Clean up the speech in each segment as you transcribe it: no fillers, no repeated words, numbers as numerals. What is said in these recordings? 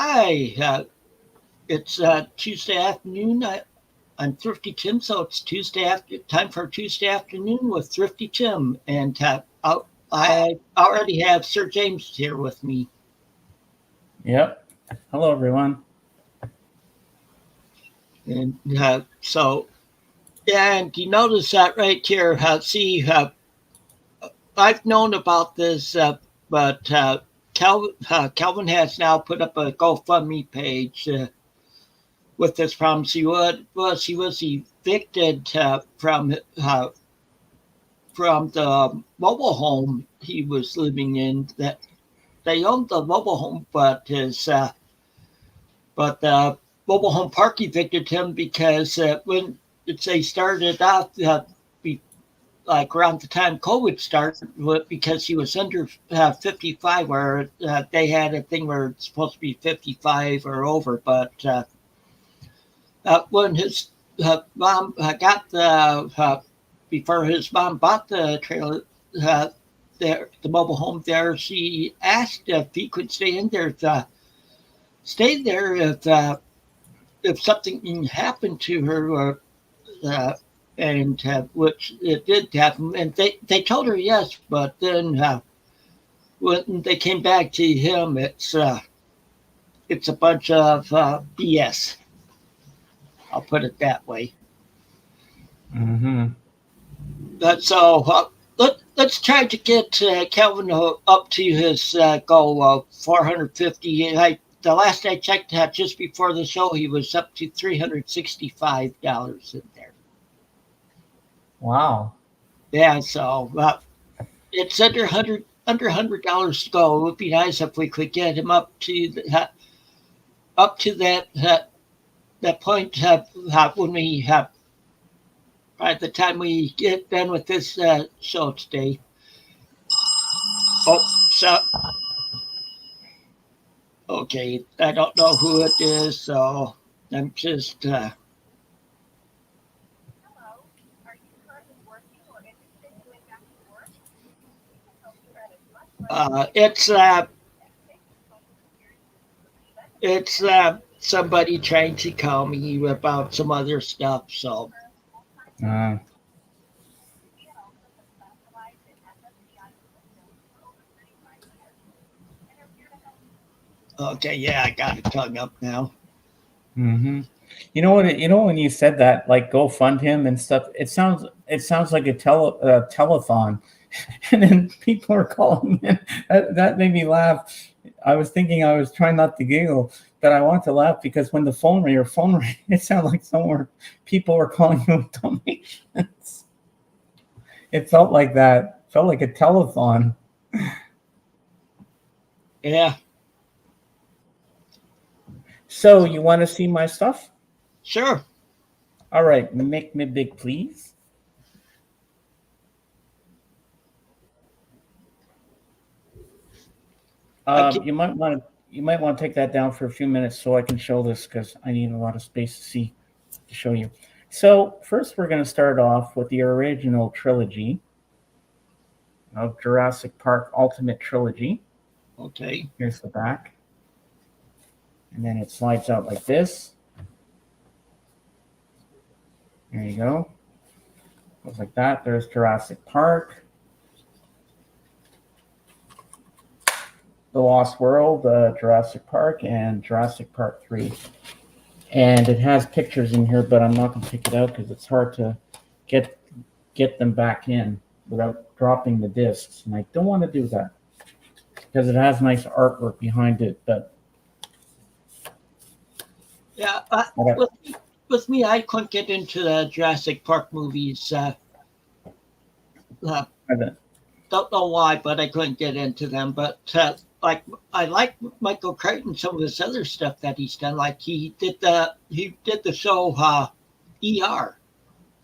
Hi, it's Tuesday afternoon. I'm Thrifty Tim, so it's Tuesday after time for Tuesday afternoon with Thrifty Tim, and I already have Sir James here with me. Yep. Hello, everyone. And and you notice that right here. I've known about this, but Calvin has now put up a GoFundMe page with this problem. He was evicted from the mobile home he was living in. That they owned the mobile home, but the mobile home park evicted him because when they started out, like around the time COVID started, because he was under 55, where they had a thing where it's supposed to be 55 or over, but when his mom got before his mom bought the trailer, the mobile home there, she asked if he could stay in there, stay there if something happened to her, or and which it did happen, and they told her yes, but then when they came back to him, it's a bunch of BS. I'll put it that way. Mm-hmm. Let's try to get Calvin up to his goal of 450. The last I checked, just before the show, he was up to $365 in there. Wow. Yeah, so it's $100 to go. It would be nice if we could get him up to that point when we have. By the time we get done with this show today. Oh, so okay, I don't know who it is, so I'm just. Hello. Are you currently working or interested in going back to work? We can help you earn as much money It's somebody trying to call me about some other stuff. So. Uh, We also have specialized in SSCI systems for over 35 years and are here to help you. Okay, yeah, I got it hung up now. mm-hmm. You know what? You know when you said that, like go fund him and stuff. It sounds like a telethon, and then people are calling in. That made me laugh. I was thinking I was trying not to giggle, but I want to laugh because when the phone rang, it sounded like people were calling you with donations. It felt like that. It felt like a telethon. Yeah, So you want to see my stuff? sure. All right, make me big, please. Okay. You might want to take that down for a few minutes so I can show this because I need a lot of space to show you. So first, we're going to start off with the original trilogy of Jurassic Park Ultimate Trilogy. Okay. Here's the back, and then it slides out like this. There you go. Goes like that. There's Jurassic Park, The Lost World, Jurassic Park, and Jurassic Park 3. And it has pictures in here, but I'm not going to pick it out because it's hard to get them back in without dropping the discs. And I don't want to do that because it has nice artwork behind it. But Yeah, with me, I couldn't get into the Jurassic Park movies. Don't know why, but I couldn't get into them. But like I like Michael Crichton, some of his other stuff that he's done. Like he did the show ER,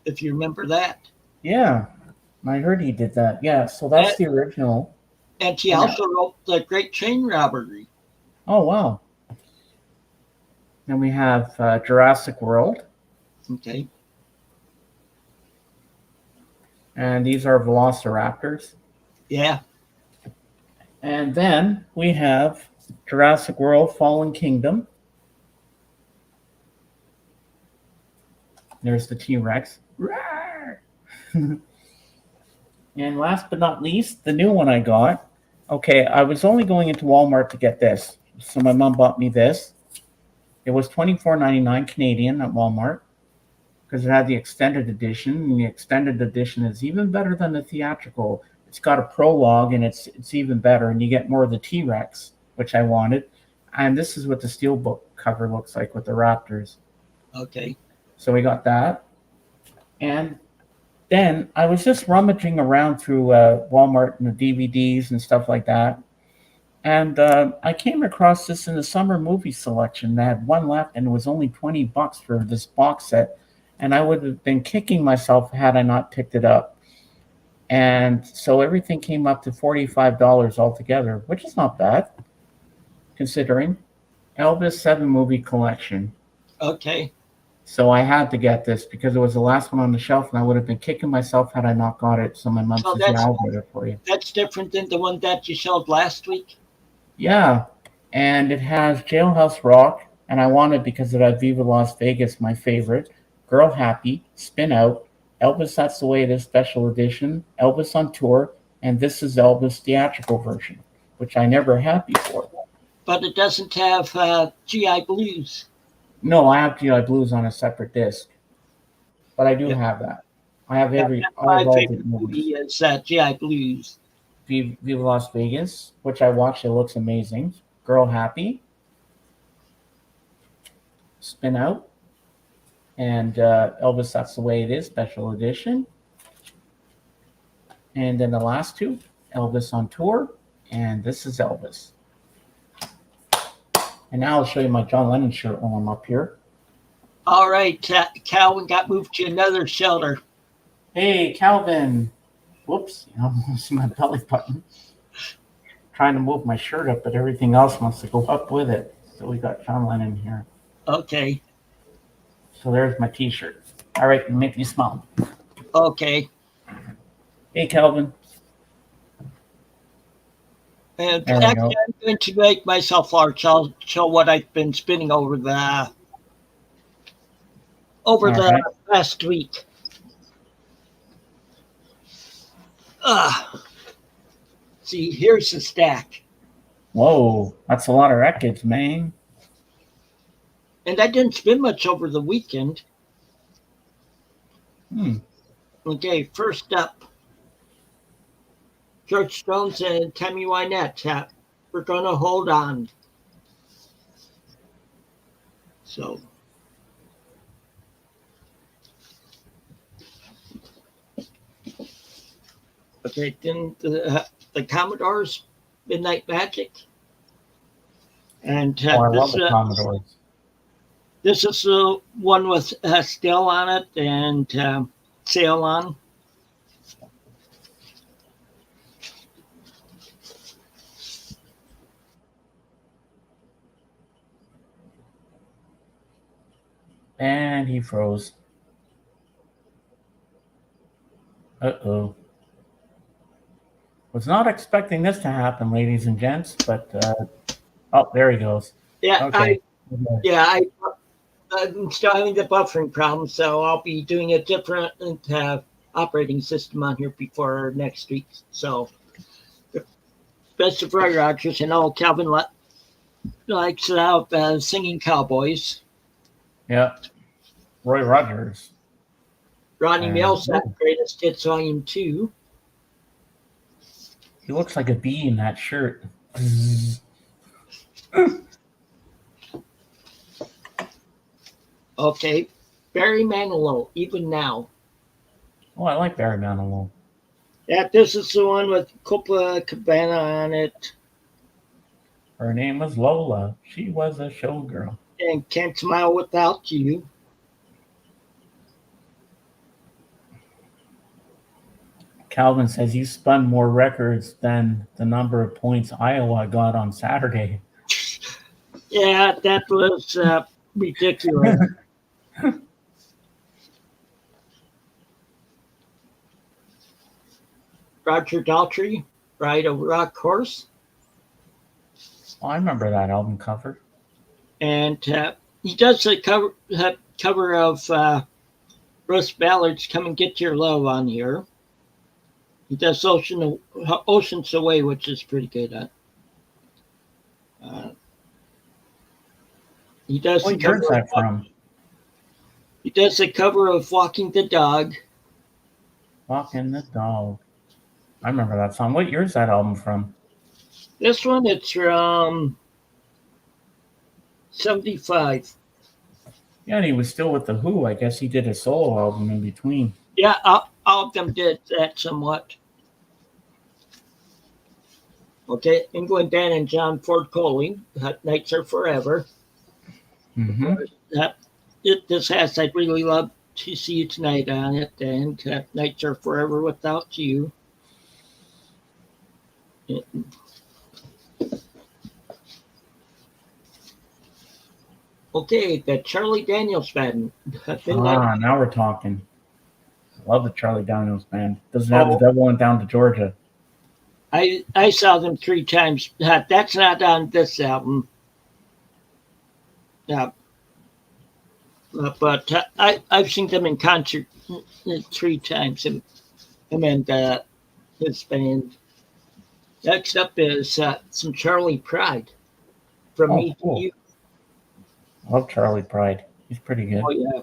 if you remember that. yeah, I heard he did that. Yeah, so that's the original. And he also wrote The Great Train Robbery. Oh, wow. Then we have Jurassic World. Okay. And these are velociraptors. Yeah. And then we have Jurassic World Fallen Kingdom. There's the T-Rex. And last but not least, the new one I got. Okay, I was only going into Walmart to get this. So my mom bought me this. It was $24.99 Canadian at Walmart because it had the extended edition. And the extended edition is even better than the theatrical. It's got a prologue and it's even better. And you get more of the T-Rex, which I wanted. And this is what the steelbook cover looks like with the Raptors. Okay. So we got that. And then I was just rummaging around through Walmart and the DVDs and stuff like that. And I came across this in the summer movie selection. They had one left, and it was only $20 for this box set. And I would have been kicking myself had I not picked it up. And so everything came up to $45 altogether, which is not bad, considering Elvis 7 movie collection. Okay. So I had to get this because it was the last one on the shelf, and I would have been kicking myself had I not got it. So my mom So says, "Yeah, I'll get it for you." That's different than the one that you showed last week? Yeah, and it has Jailhouse Rock, and I want it because it had Viva Las Vegas, my favorite, Girl Happy, Spin Out, Elvis That's the Way It Is Special Edition, Elvis on Tour, and This Is Elvis theatrical version, which I never had before. But it doesn't have GI Blues. No, I have GI Blues on a separate disc, but I do Yeah. have that. I have That's my all the favorite movies. movie is GI Blues. Viva Las Vegas, which I watched. It looks amazing. Girl Happy, Spin Out, and Elvis That's the Way It Is Special Edition. And then the last two, Elvis on Tour, and This Is Elvis. And now I'll show you my John Lennon shirt when I'm up here. All right, Calvin got moved to another shelter. Hey, Calvin. Whoops, I almost see my belly button. Trying to move my shirt up, but everything else wants to go up with it. So we got John Lennon here. Okay. So there's my T-shirt. All right, make me smile. Okay. Hey, Calvin. And There we actually, go. I'm going to make myself large. I'll show what I've been spinning over the All right. last week. See, here's the stack. Whoa, that's a lot of records, man. And I didn't spin much over the weekend. Okay, first up, George Jones and Tammy Wynette. We're going to hold on. So, okay, then the Commodores, Midnight Magic. And Oh, I love the Commodores. this is the one with Still on it and Sail On. And he froze. Uh-oh. Was not expecting this to happen, ladies and gents, but oh, there he goes. Yeah, Okay. I'm still having the buffering problem, so I'll be doing a different operating system on here before next week. So, best of Roy Rogers, and all Calvin likes singing cowboys. Yeah. Roy Rogers. Ronnie And- Mills, Greatest Hits Volume 2. He looks like a bee in that shirt. Okay, Barry Manilow, Even Now. Oh, I like Barry Manilow. Yeah, this is the one with Copacabana on it, Her name was Lola. She was a showgirl. and Can't Smile Without You. Calvin says you spun more records than the number of points Iowa got on Saturday. Yeah, that was ridiculous. Roger Daltrey, Ride a Rock Horse. Oh, I remember that album cover. And he does the cover of Russ Ballard's "Come and Get Your Love" on here. He does Oceans Away, which is pretty good. He does What year is that from? He does the cover of "Walking the Dog." Walking the Dog. I remember that song. What year is that album from? This one, it's from 75. Yeah, and he was still with The Who. I guess he did a solo album in between. Yeah, all of them did that somewhat. Okay, England Dan and John Ford Coley, Nights Are Forever. Mm-hmm. This has "I'd Really Love to See You Tonight" on it, and "Nights Are Forever Without You." Okay, the Charlie Daniels Band. Now we're talking. I love the Charlie Daniels Band. Doesn't have the Devil Went Down to Georgia. I saw them 3 times. That's not on this album. But I've seen them in concert 3 times. Him and his band. Next up is some Charlie Pride. From Me cool. to You. I love Charlie Pride. He's pretty good. Oh, yeah.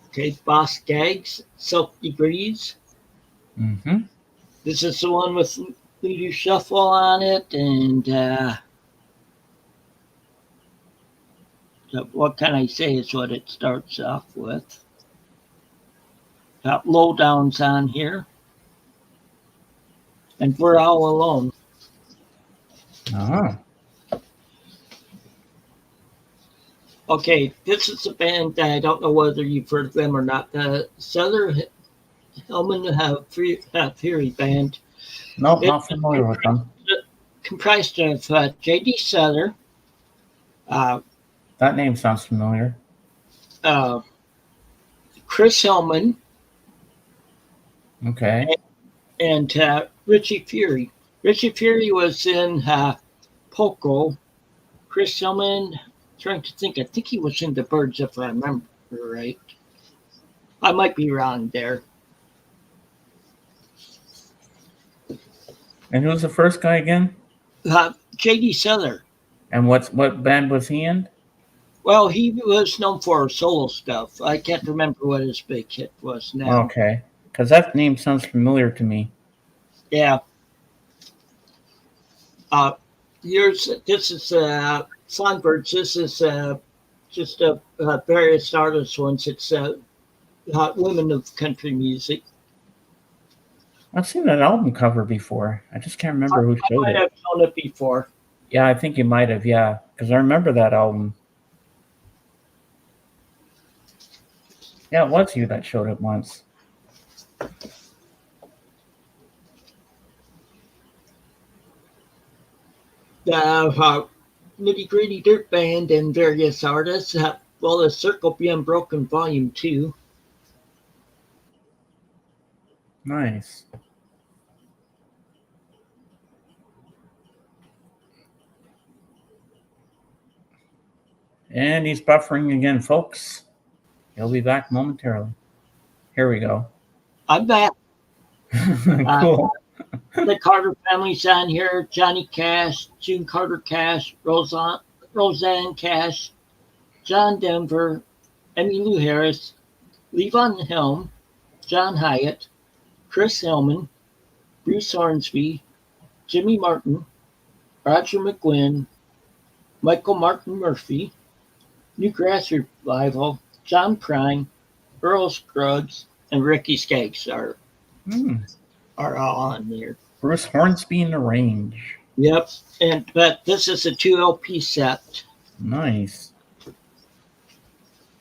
Okay, Boss Gags, Self Degrees. Mm-hmm. This is the one with Leader Shuffle on it, and what can I say is what it starts off with. Got Lowdowns on here. And We're All Alone. Uh-huh. Okay, this is a band that I don't know whether you've heard of them or not. The Souther Hellman Fury Band. Nope, not familiar with them. Comprised of J.D. Souther. That name sounds familiar. Chris Hellman. Okay. And Richie Fury. Richie Fury was in Poco. Chris Hellman, trying to think. I think he was in the Birds, if I remember right. I might be wrong there. And who was the first guy again? J.D. Souther. And what band was he in? Well, he was known for solo stuff. I can't remember what his big hit was now. Okay. Because that name sounds familiar to me. Yeah. This is Songbirds. This is just various artist ones. It's women of country music. I've seen that album cover before. I just can't remember who showed I might it. have shown it before. Yeah, I think you might have, yeah. Because I remember that album. Yeah, it was you that showed it once. Nitty Gritty Dirt Band and various artists. The Circle Be Unbroken Volume 2. Nice. And he's buffering again, folks. He'll be back momentarily. Here we go. I'm back. Cool. The Carter family's on here. Johnny Cash, June Carter Cash, Roseanne Cash, John Denver, Emmylou Harris, Levon Helm, John Hyatt, Chris Hillman, Bruce Hornsby, Jimmy Martin, Roger McGuinn, Michael Martin Murphy, Newgrass Revival, John Prine, Earl Scruggs, and Ricky Skaggs are all on there. Bruce Hornsby in the Range. Yep, but this is a 2 LP set. Nice.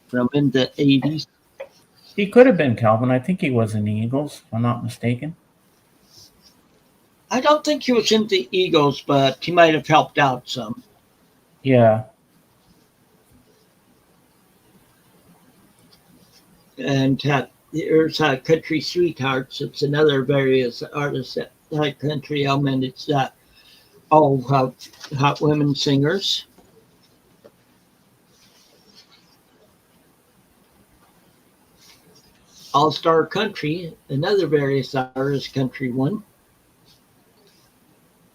From in the 80s. He could have been Calvin. I think he was in the Eagles, if I'm not mistaken. I don't think he was in the Eagles, but he might have helped out some. Yeah. And Here's Country Sweethearts. It's another various artists that like country element. It's all hot women singers. All Star Country, another various artist country one.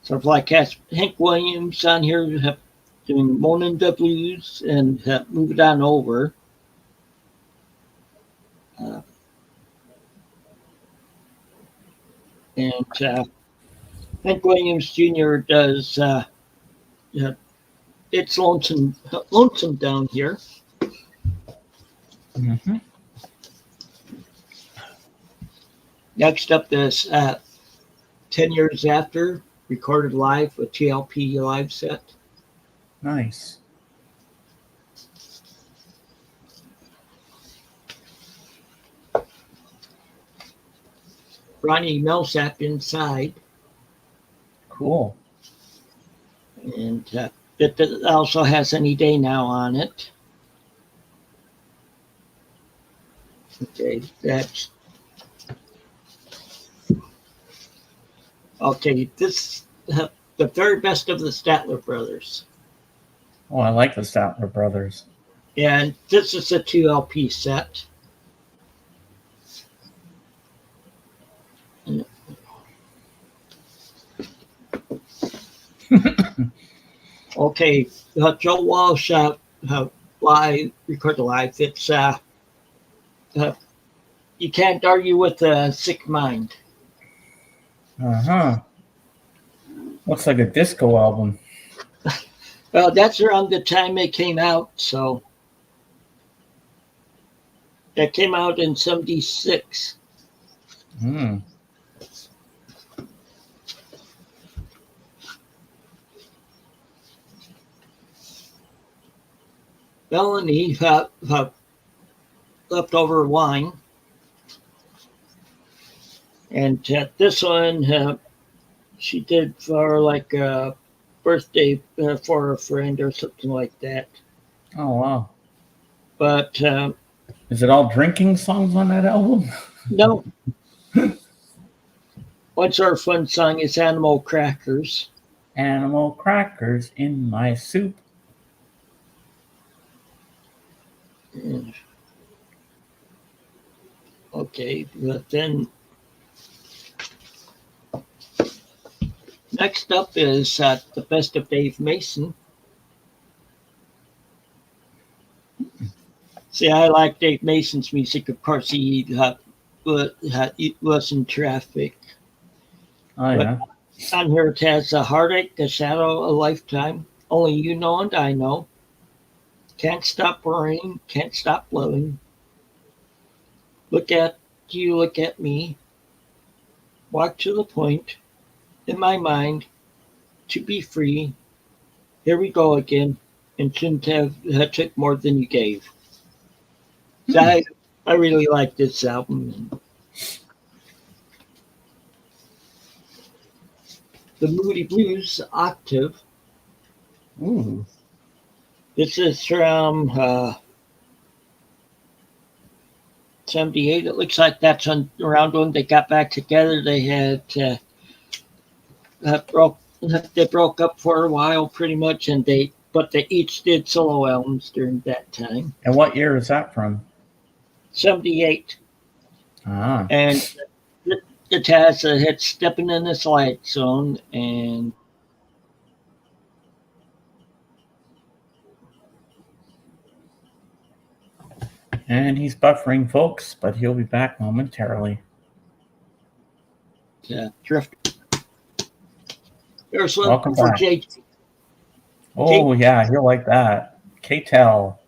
Sort of like has Hank Williams on here doing Moanin' the Blues and Move It On Over. And Hank Williams Jr. does It's Lonesome Down Here. Mm-hmm. Next up is 10 Years After, recorded live with TLP live set. Nice. Ronnie Millsap Inside. Cool. And it also has Any Day Now on it. Okay, that's okay. This the very best of the Statler brothers. Oh, I like the Statler brothers. And this is a 2 LP set. Okay, Joe Walsh live, recorded live. It's You Can't Argue with a Sick Mind. Uh-huh. Looks like a disco album. Well, that's around the time it came out, so that came out in 76. Hmm. Melanie Leftover Wine. And this one she did for like a birthday for a friend or something like that. Oh, wow. But Is it all drinking songs on that album? no. What's our fun song is Animal Crackers. Animal crackers in my soup. Okay, but then next up is the best of Dave Mason. See, I like Dave Mason's music. Of course, he was in Traffic. Oh, yeah. On here it has A Heartache, A Shadow, A Lifetime, Only You Know and I Know, Can't Stop Worrying, Can't Stop Loving, Look at You, Look at Me, Walk to the Point, In My Mind, To Be Free, Here We Go Again, and Shouldn't Have Took More Than You Gave. So I really like this album. The Moody Blues Octave. Ooh. This is from 78. It looks like that's around when they got back together. They had they broke up for a while pretty much, but they each did solo albums during that time. And what year is that from? 78. Ah. And it has a hit Stepping in the Light Zone and And he's buffering, folks, but he'll be back momentarily. Thrifty. There's one Welcome for back. JT. Oh, yeah, he'll like that. K-Tel.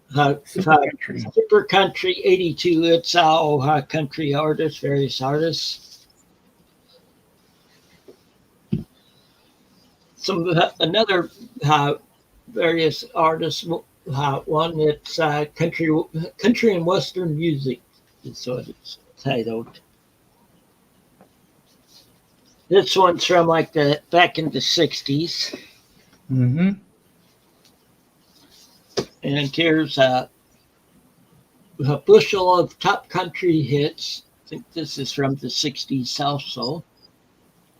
Super Country 82. It's all country artists, various artists. Another various artists. One that's country and western music is what it's titled. This one's from like back in the 60s. Mm-hmm. And here's a bushel of top country hits. think this is from the 60s also.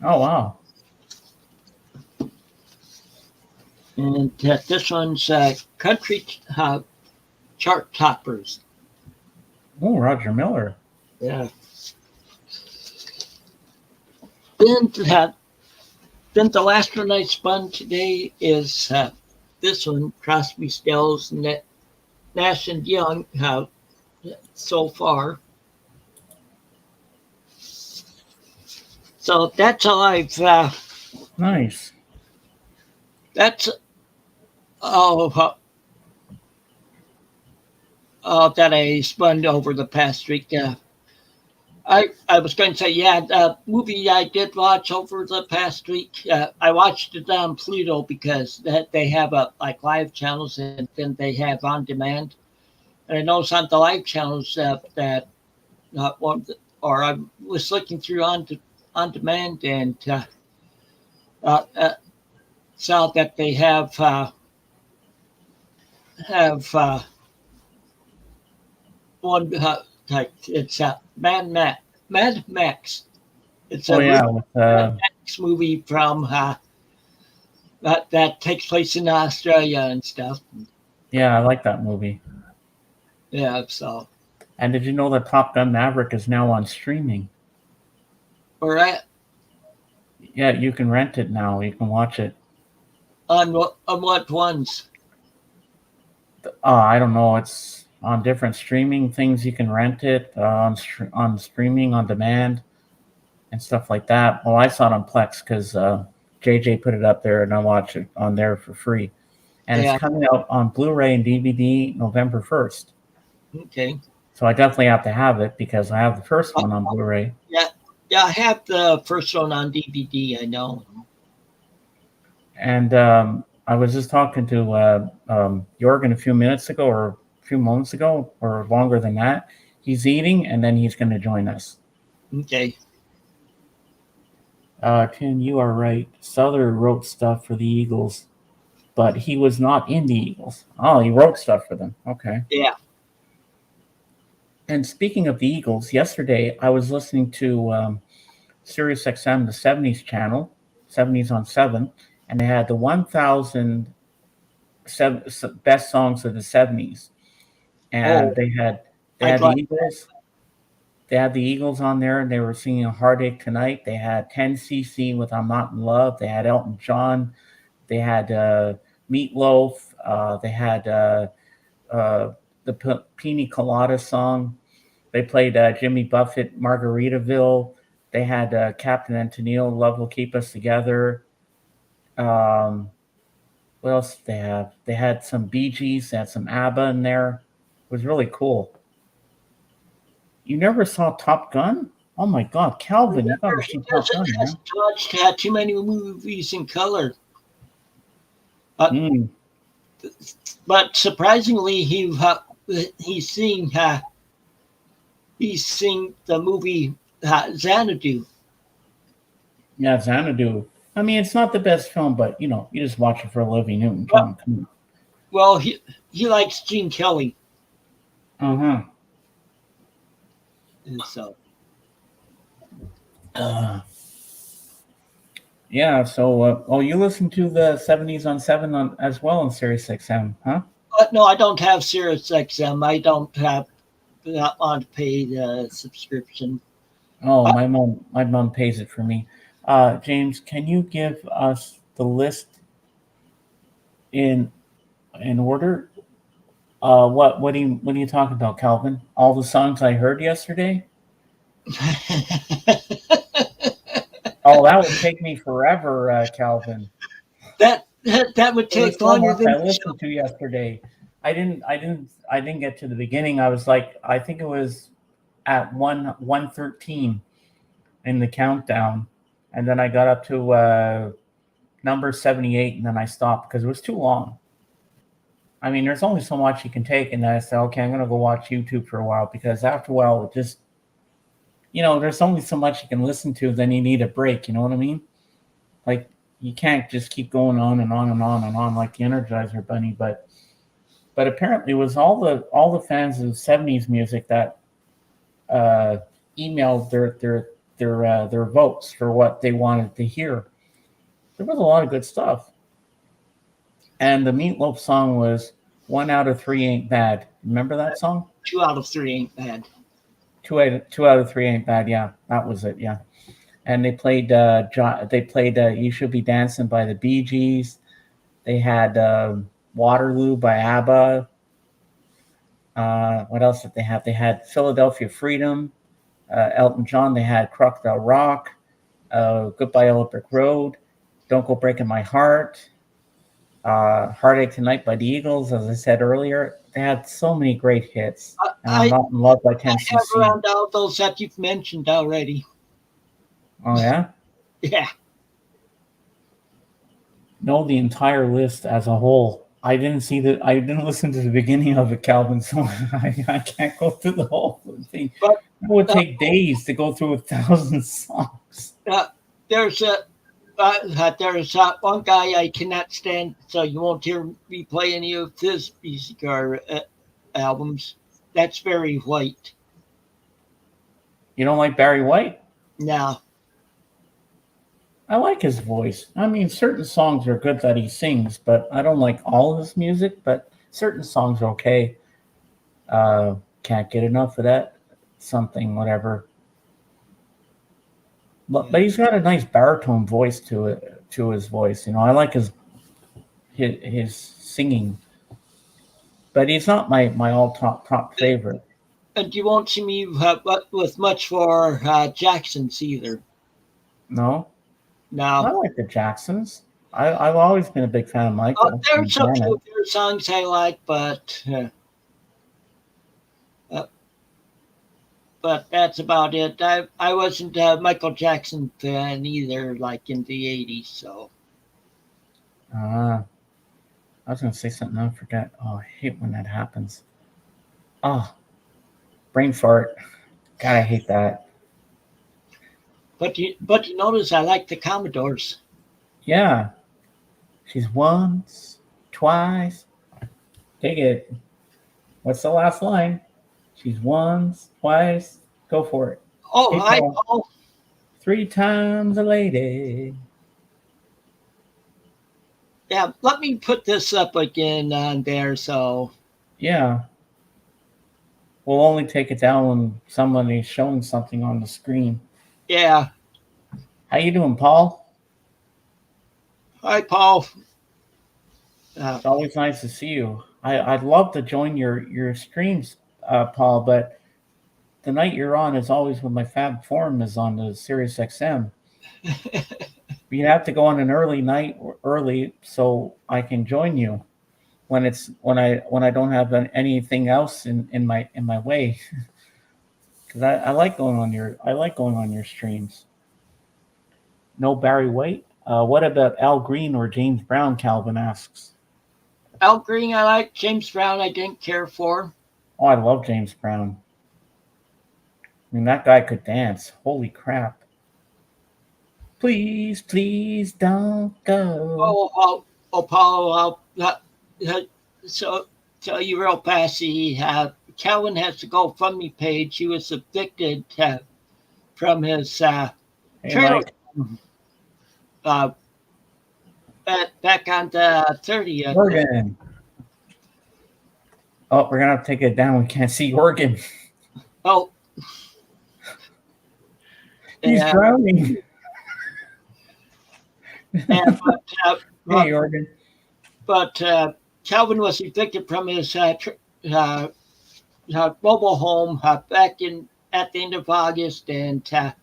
Oh, wow. And this one's Country Chart Toppers. Oh, Roger Miller. Yeah. Then the last one I spun today is this one, Crosby, Stills, Nash and Young, so far. So that's all I've. Nice. That's all that I spun over the past week. I was going to say, yeah, the movie I did watch over the past week, I watched it on Pluto because they have like live channels and then they have on demand. And I noticed on the live channels that not one, or I was looking through on demand and saw that they have one like it's Mad Max. It's Oh, a yeah. real With, Mad Max movie from that takes place in Australia and stuff. yeah, I like that movie. Yeah, so And did you know that Top Gun Maverick is now on streaming? all right. Yeah, you can rent it now. You can watch it. On what ones? I don't know. It's on different streaming things. You can rent it on streaming on demand and stuff like that. Well, I saw it on Plex because JJ put it up there, and I watched it on there for free. And Yeah. it's coming out on Blu-ray and DVD November 1st. Okay. So I definitely have to have it because I have the first one on Blu-ray. Yeah, I have the first one on DVD. I know. And I was just talking to Jorgen a few minutes ago or a few moments ago or longer than that. He's eating and then he's going to join us. Okay. Tim, you are right. Souther wrote stuff for the Eagles, but he was not in the Eagles. Oh, he wrote stuff for them. Okay. Yeah. And speaking of the Eagles, yesterday I was listening to Sirius XM, the 70s channel, 70s on 7, and they had the 1,000 best songs of the 70s. And they had the Eagles. They had the Eagles on there, and they were singing "Heartache Tonight." They had 10cc with "I'm Not in Love." They had Elton John. They had Meatloaf. They had the Pina Colada song. They played Jimmy Buffett, Margaritaville. They had Captain and Tennille, "Love Will Keep Us Together." What else did they have? They had some Bee Gees. They had some ABBA in there. It was really cool. You never saw Top Gun? Oh my God, Calvin, you gotta see Top Gun, man. Watched too many movies in color. But surprisingly, he's seen the movie Xanadu. Yeah, Xanadu. I mean, it's not the best film, but you just watch it for Olivia Newton-John. Come on. Well, he likes Gene Kelly. Uh-huh. And so. Yeah, so you listen to the 70s on 7 as well on Sirius XM, huh? No, I don't have Sirius XM. I don't want to pay the subscription. Oh, my mom pays it for me. James, can you give us the list in order? What are you talking about, Calvin? All the songs I heard yesterday? Oh, that would take me forever, Calvin. That would take longer than I listened to yesterday. I didn't get to the beginning. I was like, I think it was at 113 in the countdown, and then I got up to number 78, and then I stopped because it was too long. I mean, there's only so much you can take, and then I said, okay, I'm going to go watch YouTube for a while because after a while, it just, there's only so much you can listen to. Then you need a break. You know what I mean? Like you can't just keep going on and on and on and on like the Energizer Bunny. But apparently, it was all the fans of the '70s music that emailed their votes for what they wanted to hear. There was a lot of good stuff. And the Meatloaf song was 1 out of 3 ain't bad. Remember that song? 2 out of 3 ain't bad. Two out of 3 ain't bad. Yeah, that was it. Yeah. And they played You Should Be Dancing by the Bee Gees. They had Waterloo by ABBA. What else did they have? They had Philadelphia Freedom, Elton John. They had Crocodile Rock, Goodbye Yellow Brick Road, Don't Go Breaking My Heart, Heartache Tonight by the Eagles, as I said earlier. They had so many great hits. I'm Not in Love by I have 10cc. around all those that you've mentioned already. Oh, yeah? Yeah. Know the entire list as a whole. I didn't listen to the beginning of it, Calvin, so I can't go through the whole thing. But It would take days to go through 1,000 songs. there's one guy I cannot stand, so you won't hear me play any of his music or albums. That's Barry White. You don't like Barry White? No. I like his voice. I mean, certain songs are good that he sings, but I don't like all of his music, but certain songs are okay. Can't get enough of that. Something, whatever. But he's got a nice baritone voice to his voice. You know, I like his singing. But he's not my all top favorite. And you won't see me with much for Jacksons either. No? No. I like the Jacksons. I've always been a big fan of Michael. There's a few of their songs I like, but that's about it. I wasn't a Michael Jackson fan either, like in the 80s. So. I was going to say something, I forget. Oh, I hate when that happens. Oh, brain fart. God, I hate that. But you notice I like the Commodores. Yeah. She's once, twice. Take it. What's the last line? She's once, twice. Go for it. Oh, hey, hi, Paul. Paul. 3 times a lady. Yeah, let me put this up again on there. So. Yeah. We'll only take it down when somebody's showing something on the screen. Yeah. How you doing, Paul? Hi, Paul. It's always nice to see you. I'd love to join your streams, Paul, but the night you're on is always when my Fab Forum is on the Sirius XM. You have to go on an early so I can join you when I don't have anything else in my way. Because I like going on your streams. No Barry White. What about Al Green or James Brown? Calvin asks. Al Green, I like. James Brown, I didn't care for. Oh, I love James Brown. I mean, that guy could dance. Holy crap. Please, please don't go. Paul, so tell you real fast, Calvin has to GoFundMe page. He was evicted from his trailer back on the 30th. Oregon. Oh, we're going to take it down. We can't see Oregon. Oh. He's drowning. Hey, Oregon. But Calvin was evicted from his mobile home back at the end of August, and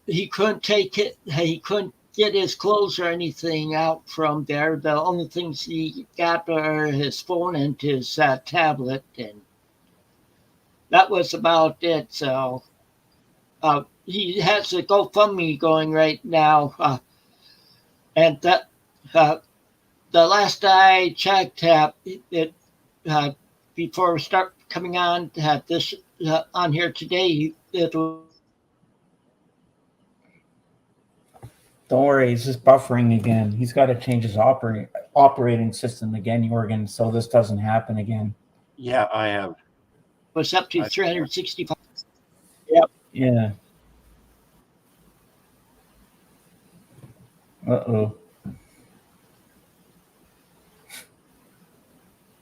he couldn't take it. He couldn't get his clothes or anything out from there. The only things he got are his phone and his tablet, and that was about it. So he has a GoFundMe going right now, and that the last I checked, it before we start coming on this on here today, Don't worry, he's just buffering again. He's got to change his operating system again, Jorgen, so this doesn't happen again. Yeah, I have. Was up to 365. Yeah. Uh-oh.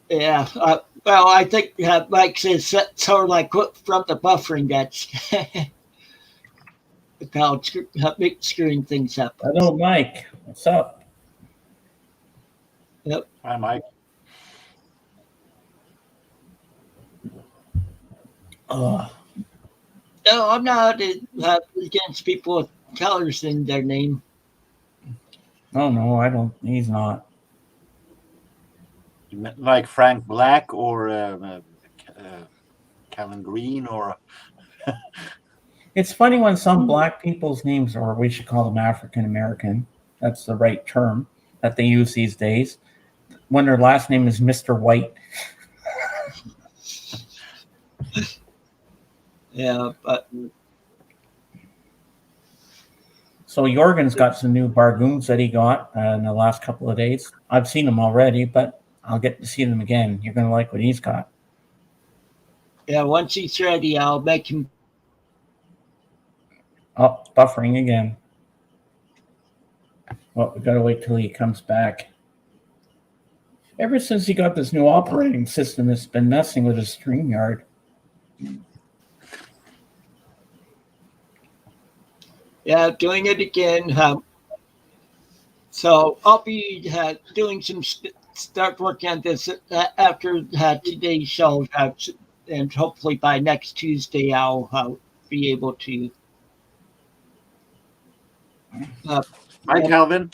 Yeah. Well, I think Mike says sort of like from the buffering that's how screwing things up. Hello, Mike. What's up? Yep. Hi, Mike. Oh, No, I'm not against people with colors in their name. no, I don't. He's not. Like Frank Black or Calvin Green or It's funny when some black people's names, or we should call them African American, that's the right term that they use these days, when their last name is Mr. White. Yeah, but So Jorgen's got some new bargoons that he got in the last couple of days. I've seen them already, but I'll get to see them again. You're going to like what he's got. yeah, once he's ready, I'll make him. Oh, buffering again. Well, we got to wait till he comes back. Ever since he got this new operating system, it's been messing with his StreamYard. Yeah, doing it again. So I'll be doing some start working on this after today's show, and hopefully by next Tuesday I'll be able to Hi, Calvin.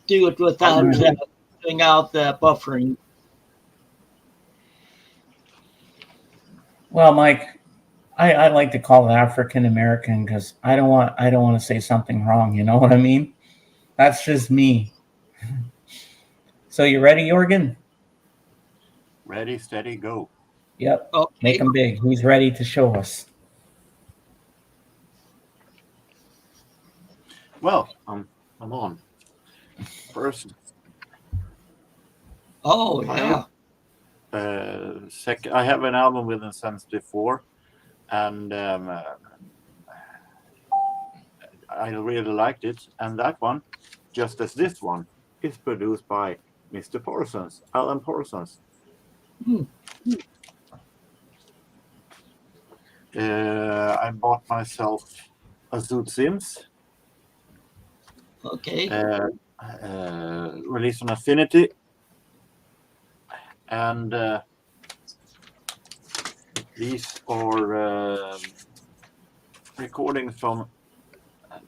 do it without doing out the buffering. Well, Mike, I like to call it African American because I don't want to say something wrong. You know what I mean? That's just me. So you ready, Jorgen? Ready, steady, go. Yep. Okay. Make him big. He's ready to show us. Well, I'm on. First, Oh yeah. second, I have an album with Insensitive 4, and I really liked it. And that one, just as this one, is produced by Mr. Parsons, Alan Parsons. I bought myself a Zoot Sims, Okay. released on Affinity, and these are recordings from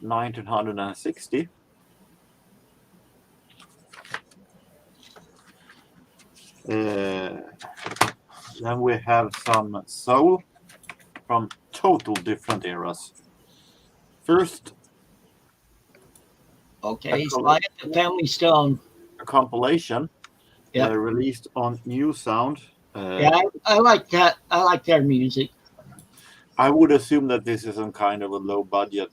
1960. Then we have some soul from total different eras. First, Okay. Sly at the Family Stone. a compilation Yep. released on New Sound. Yeah, I like that. I like their music. I would assume that this is some kind of a low budget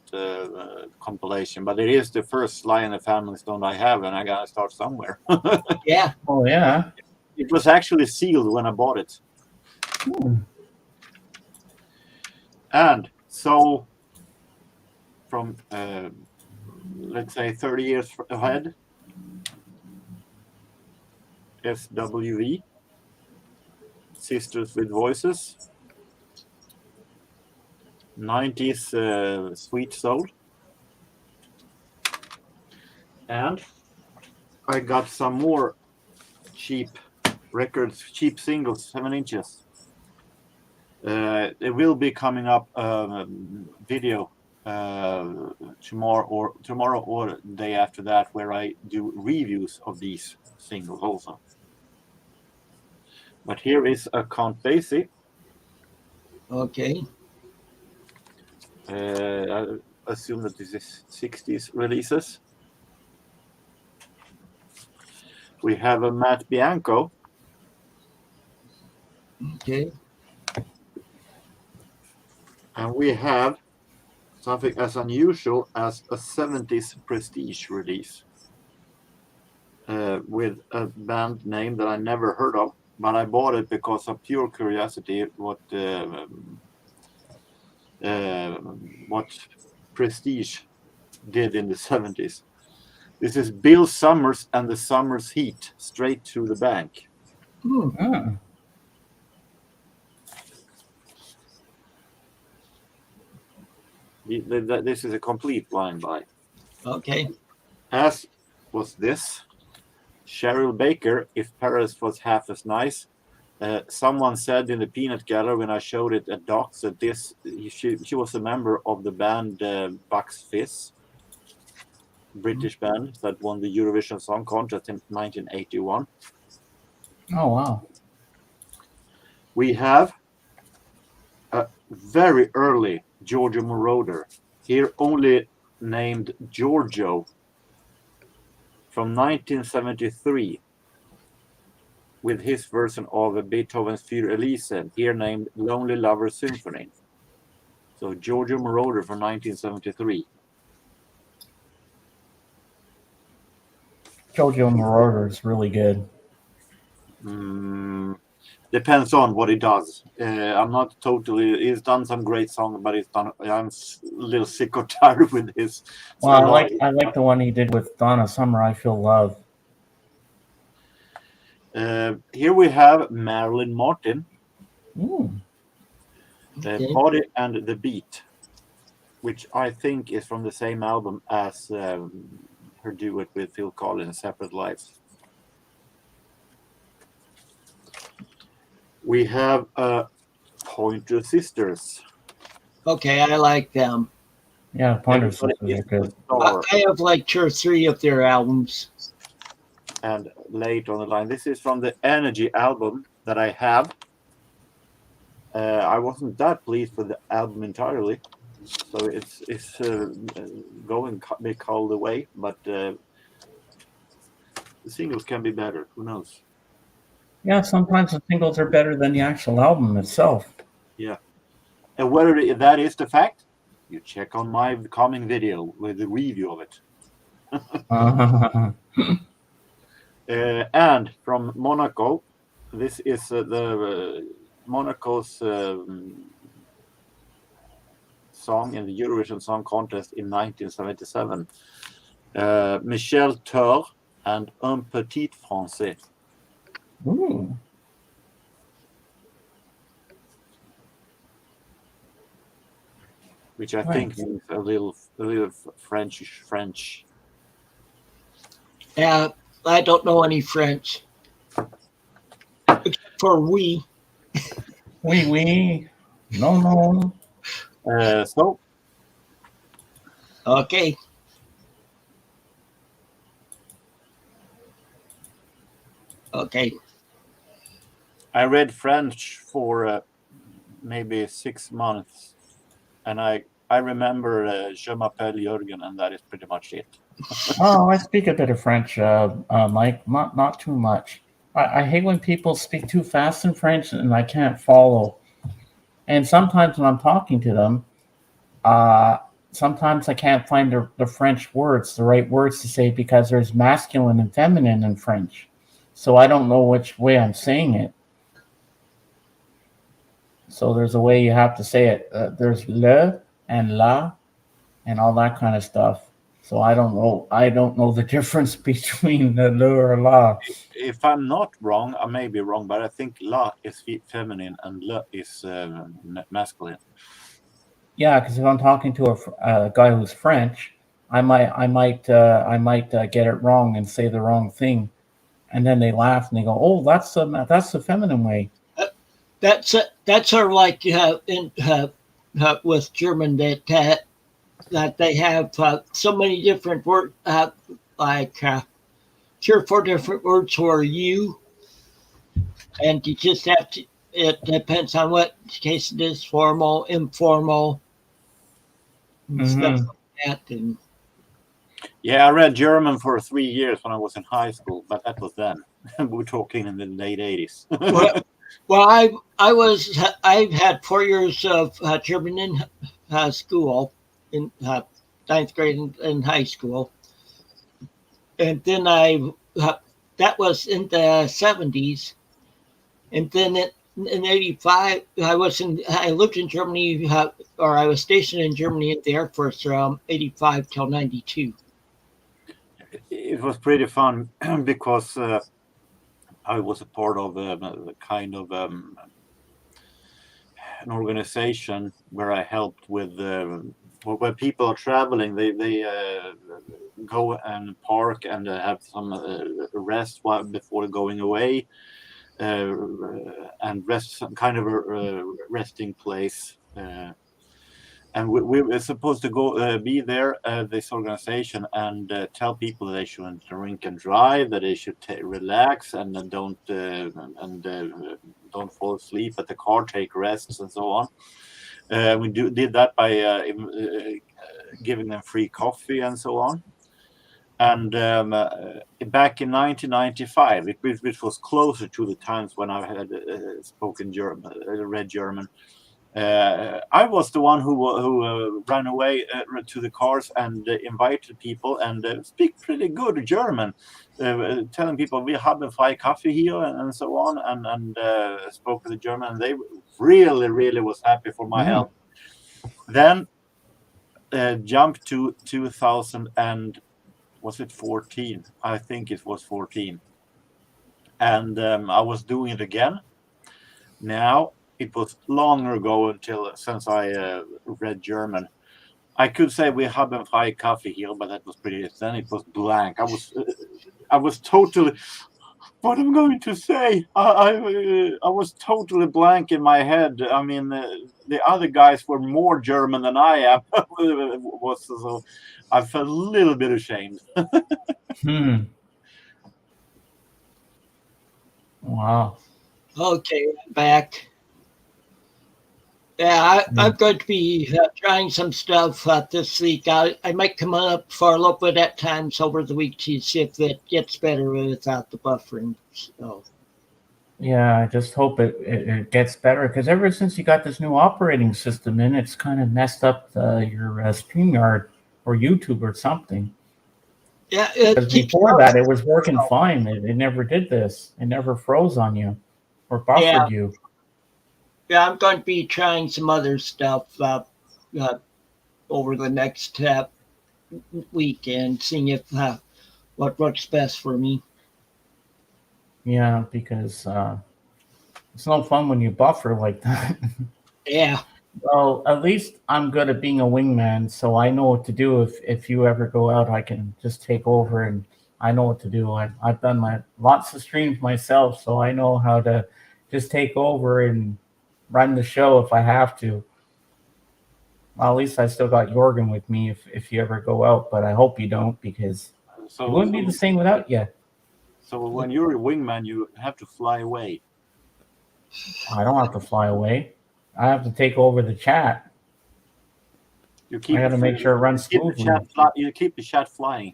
compilation, but it is the first Sly and the Family Stone I have, and I gotta start somewhere. Yeah. Oh yeah. It was actually sealed when I bought it. And so, from let's say 30 years ahead, SWV, Sisters with Voices, 90s Sweet Soul, and I got some more cheap records, cheap singles, 7 inches. It will be coming up video tomorrow or the day after that, where I do reviews of these singles also. But here is a Count Basie. Okay. I assume that this is 60s releases. We have a Matt Bianco. Okay. And we have something as unusual as a 70s prestige release with a band name that I never heard of, but I bought it because of pure curiosity what what Prestige did in the 70s. This is Bill Summers and the Summers Heat, straight to the bank. Ah. This is a complete blind buy. Okay. As was this. Cheryl Baker, If Paris Was Half as Nice. Someone said in the Peanut Gallery when I showed it at Docs that she was a member of the band Bucks Fizz, British band that won the Eurovision Song Contest in 1981. Oh, wow. We have a very early Giorgio Moroder, here only named Giorgio, from 1973, with his version of Beethoven's Für Elise, here named Lonely Lover Symphony. So Giorgio Moroder from 1973. Giorgio Moroder is really good. Depends on what he does. I'm not totally. He's done some great songs, but I'm a little sick or tired with his. Well, I like the one he did with Donna Summer. I Feel Love. Here we have Marilyn Martin, Okay. Body and the Beat, which I think is from the same album as her duet with Phil Collins, Separate Lives. We have Pointer Sisters. Okay, I like them. Yeah, Pointer Sisters Everybody are is good. a star. I have like 2 or 3 of their albums. And late on the line, this is from the Energy album that I have. I wasn't that pleased with the album entirely, so it's going be called away, but the singles can be better. Who knows? Yeah, sometimes the singles are better than the actual album itself. Yeah. And whether that is the fact, you check on my coming video with the review of it. And from Monaco, this is the Monaco's song in the Eurovision Song Contest in 1977. Michel Thor and Un Petit Français. Ooh. Which I think means a little French. Yeah, I don't know any French. Except for we. Oui. No. So Okay. Okay. I read French for maybe 6 months, and I remember Je m'appelle Jürgen, and that is pretty much it. Oh, I speak a bit of French, Mike. Not too much. I hate when people speak too fast in French and I can't follow. And sometimes when I'm talking to them, sometimes I can't find the French words, the right words to say, because there's masculine and feminine in French. So I don't know which way I'm saying it. So there's a way you have to say it. There's le and la and all that kind of stuff. So I don't know the difference between the le or la. If I'm not wrong, I may be wrong, but I think la is feminine and le is masculine. Yeah, because if I'm talking to a guy who's French, I might get it wrong and say the wrong thing, and then they laugh and they go, "Oh, that's the feminine way." That's sort of like with German that they have so many different words, like 3 or 4 different words for you, and you just have to. It depends on what case it is: formal, informal, and stuff like that. And yeah, I read German for 3 years when I was in high school, but that was then. We're talking in the late 80s. well, I've had 4 years of German in school, in 9th grade in high school, and then that was in the 70s, and then in '85, I lived in Germany, or I was stationed in Germany in the Air Force from '85 till '92. It was pretty fun because I was a part of a kind of an organization where I helped with when people are traveling, they go and park and have some rest before going away, and rest, some kind of a resting place. And we were supposed to go be there, this organization, and tell people they shouldn't drink and drive, that they should relax and don't fall asleep at the car, take rests and so on. We did that by giving them free coffee and so on. And back in 1995, which was closer to the times when I had spoken German, read German. I was the one who ran away to the cars and invited people and speak pretty good German, telling people we have a fine coffee here and so on, and spoke the German, and they really was happy for my help. Then jumped to 2000 and was it 14? I think it was 14, and I was doing it again. Now, it was longer ago since I read German. I could say we have a fine coffee here, but that was pretty. Then it was blank. I was totally. What I'm going to say? I was totally blank in my head. I mean, the other guys were more German than I am. So I felt a little bit ashamed. Wow. Okay, I'm back. Yeah, I'm going to be trying some stuff this week. I might come up for a little bit at times over the week to see if it gets better without the buffering. So. Yeah, I just hope it gets better, because ever since you got this new operating system in, it's kind of messed up your StreamYard or YouTube or something. Yeah, because before that it was working fine. It never did this. It never froze on you or buffered you. Yeah, I'm going to be trying some other stuff over the next week and seeing if what works best for me. Yeah, because it's no fun when you buffer like that. Yeah. Well, at least I'm good at being a wingman, so I know what to do. If you ever go out, I can just take over, and I know what to do. I've done lots of streams myself, so I know how to just take over and run the show if I have to. Well, at least I still got Jorgen with me if you ever go out, but I hope you don't, because it wouldn't be the same without you. So when you're a wingman, you have to fly away. I don't have to fly away. I have to take over the chat. I got to make sure it runs smoothly. You keep the chat flying.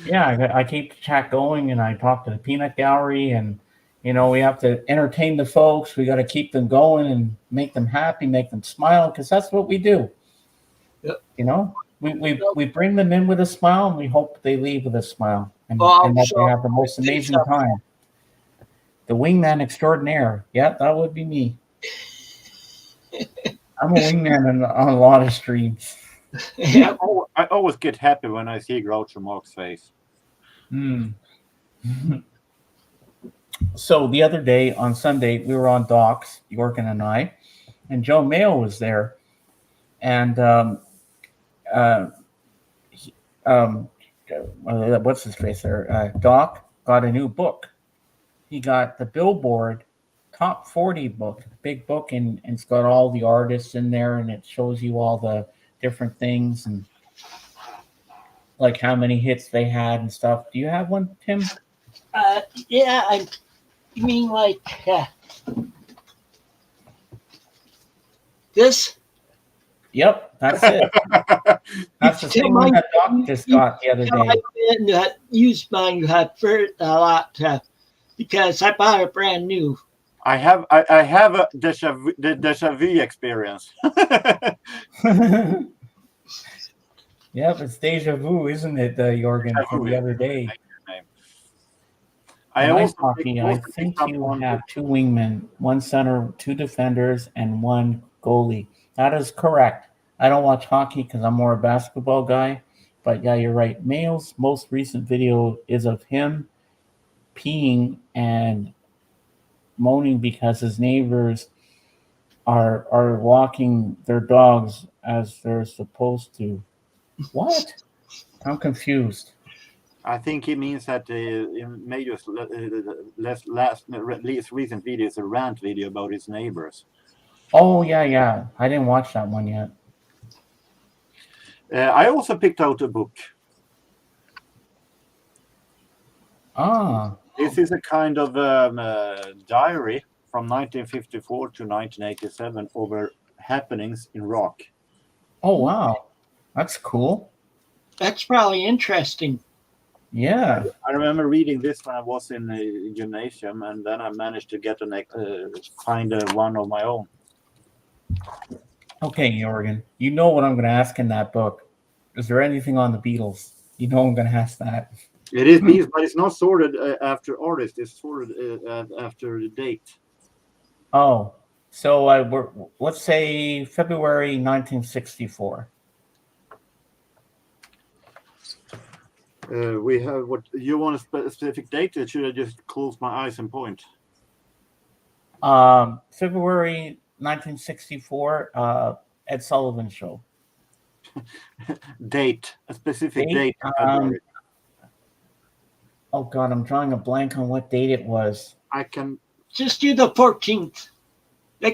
Yeah, I keep the chat going, and I talk to the peanut gallery, and we have to entertain the folks. We got to keep them going and make them happy, make them smile, because that's what we do. Yep. We bring them in with a smile, and we hope they leave with a smile, and that they have the most amazing time. The wingman extraordinaire. Yeah, that would be me. I'm a wingman on a lot of streams. Yeah. I always get happy when I see Groucho Marx's face. So the other day on Sunday, we were on docks, Jorgen and I, and Joe Mayo was there, and what's his face there? Doc got a new book. He got the Billboard Top 40 book, big book, and it's got all the artists in there, and it shows you all the different things and like how many hits they had and stuff. Do you have one, Tim? Yeah, you mean like this? Yep, that's it. That's the same one that Doc just got the other day. I used mine for a lot because I bought it brand new. I have a deja vu experience. Yeah, it's deja vu, isn't it, Jorgen, from the other day? I In ice also hockey, I picked think up you on have 2 wingmen, 1 center, 2 defenders, and 1 goalie. That is correct. I don't watch hockey because I'm more a basketball guy. But yeah, you're right. Mayo's most recent video is of him peeing and moaning because his neighbors are walking their dogs as they're supposed to. What? I'm confused. I think he means that in Mayo's least recent video is a rant video about his neighbors. Oh yeah. I didn't watch that one yet. I also picked out a book. Ah. This is a kind of diary from 1954 to 1987 over happenings in rock. Oh wow. That's cool. That's probably interesting. Yeah. I remember reading this when I was in the gymnasium, and then I managed to get find one of my own. Okay, Jorgen. You know what I'm going to ask in that book. Is there anything on the Beatles? You know I'm going to ask that. It is Beatles, but it's not sorted after artist. It's sorted after the date. Oh, so let's say February 1964. We have what you want a specific date? Or should I just close my eyes and point? February 1964, Ed Sullivan Show. Date, a specific date. Oh God, I'm drawing a blank on what date it was. I can just do the 14th. Go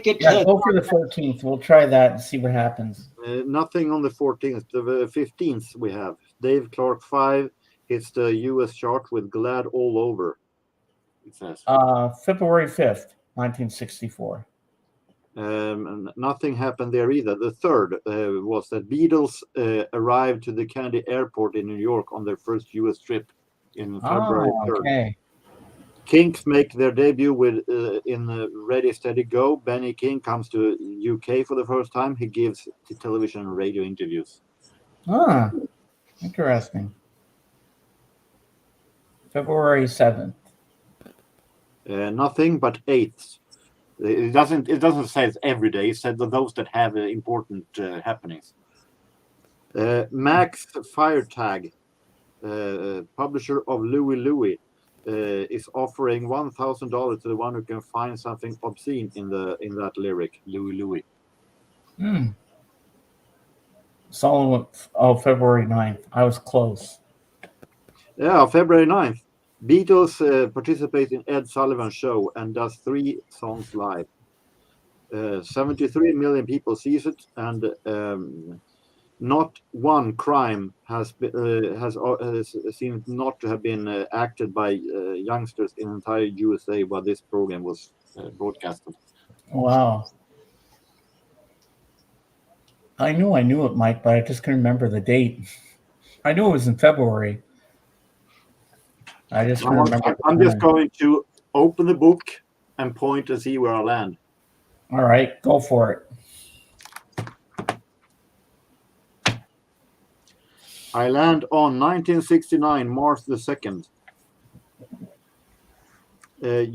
for the 14th. We'll try that and see what happens. Nothing on the 14th. The 15th we have Dave Clark 5 hits the U.S. chart with "Glad All Over." It says. February 5th, 1964. Nothing happened there either. The 3rd was that Beatles arrived to the Kennedy Airport in New York on their first U.S. trip in February 3rd. Okay. Kinks make their debut with in Ready Steady Go. Benny King comes to UK for the first time. He gives television and radio interviews. Interesting. February 7th. Nothing but 8th. It doesn't say it's every day. It said those that have important happenings. Max Firetag, publisher of Louie, is offering $1,000 to the one who can find something obscene in that lyric, Louie. Solomon, February 9th. I was close. Yeah, February 9th. Beatles participate in Ed Sullivan Show and does 3 songs live. 73 million people sees it, and not one crime has seemed not to have been acted by youngsters in entire USA while this program was broadcasted. Wow. I knew it, Mike, but I just couldn't remember the date. I knew it was in February. I just remember. I'm just going to open the book and point and see where I land. All right, go for it. I land on 1969, March the 2nd.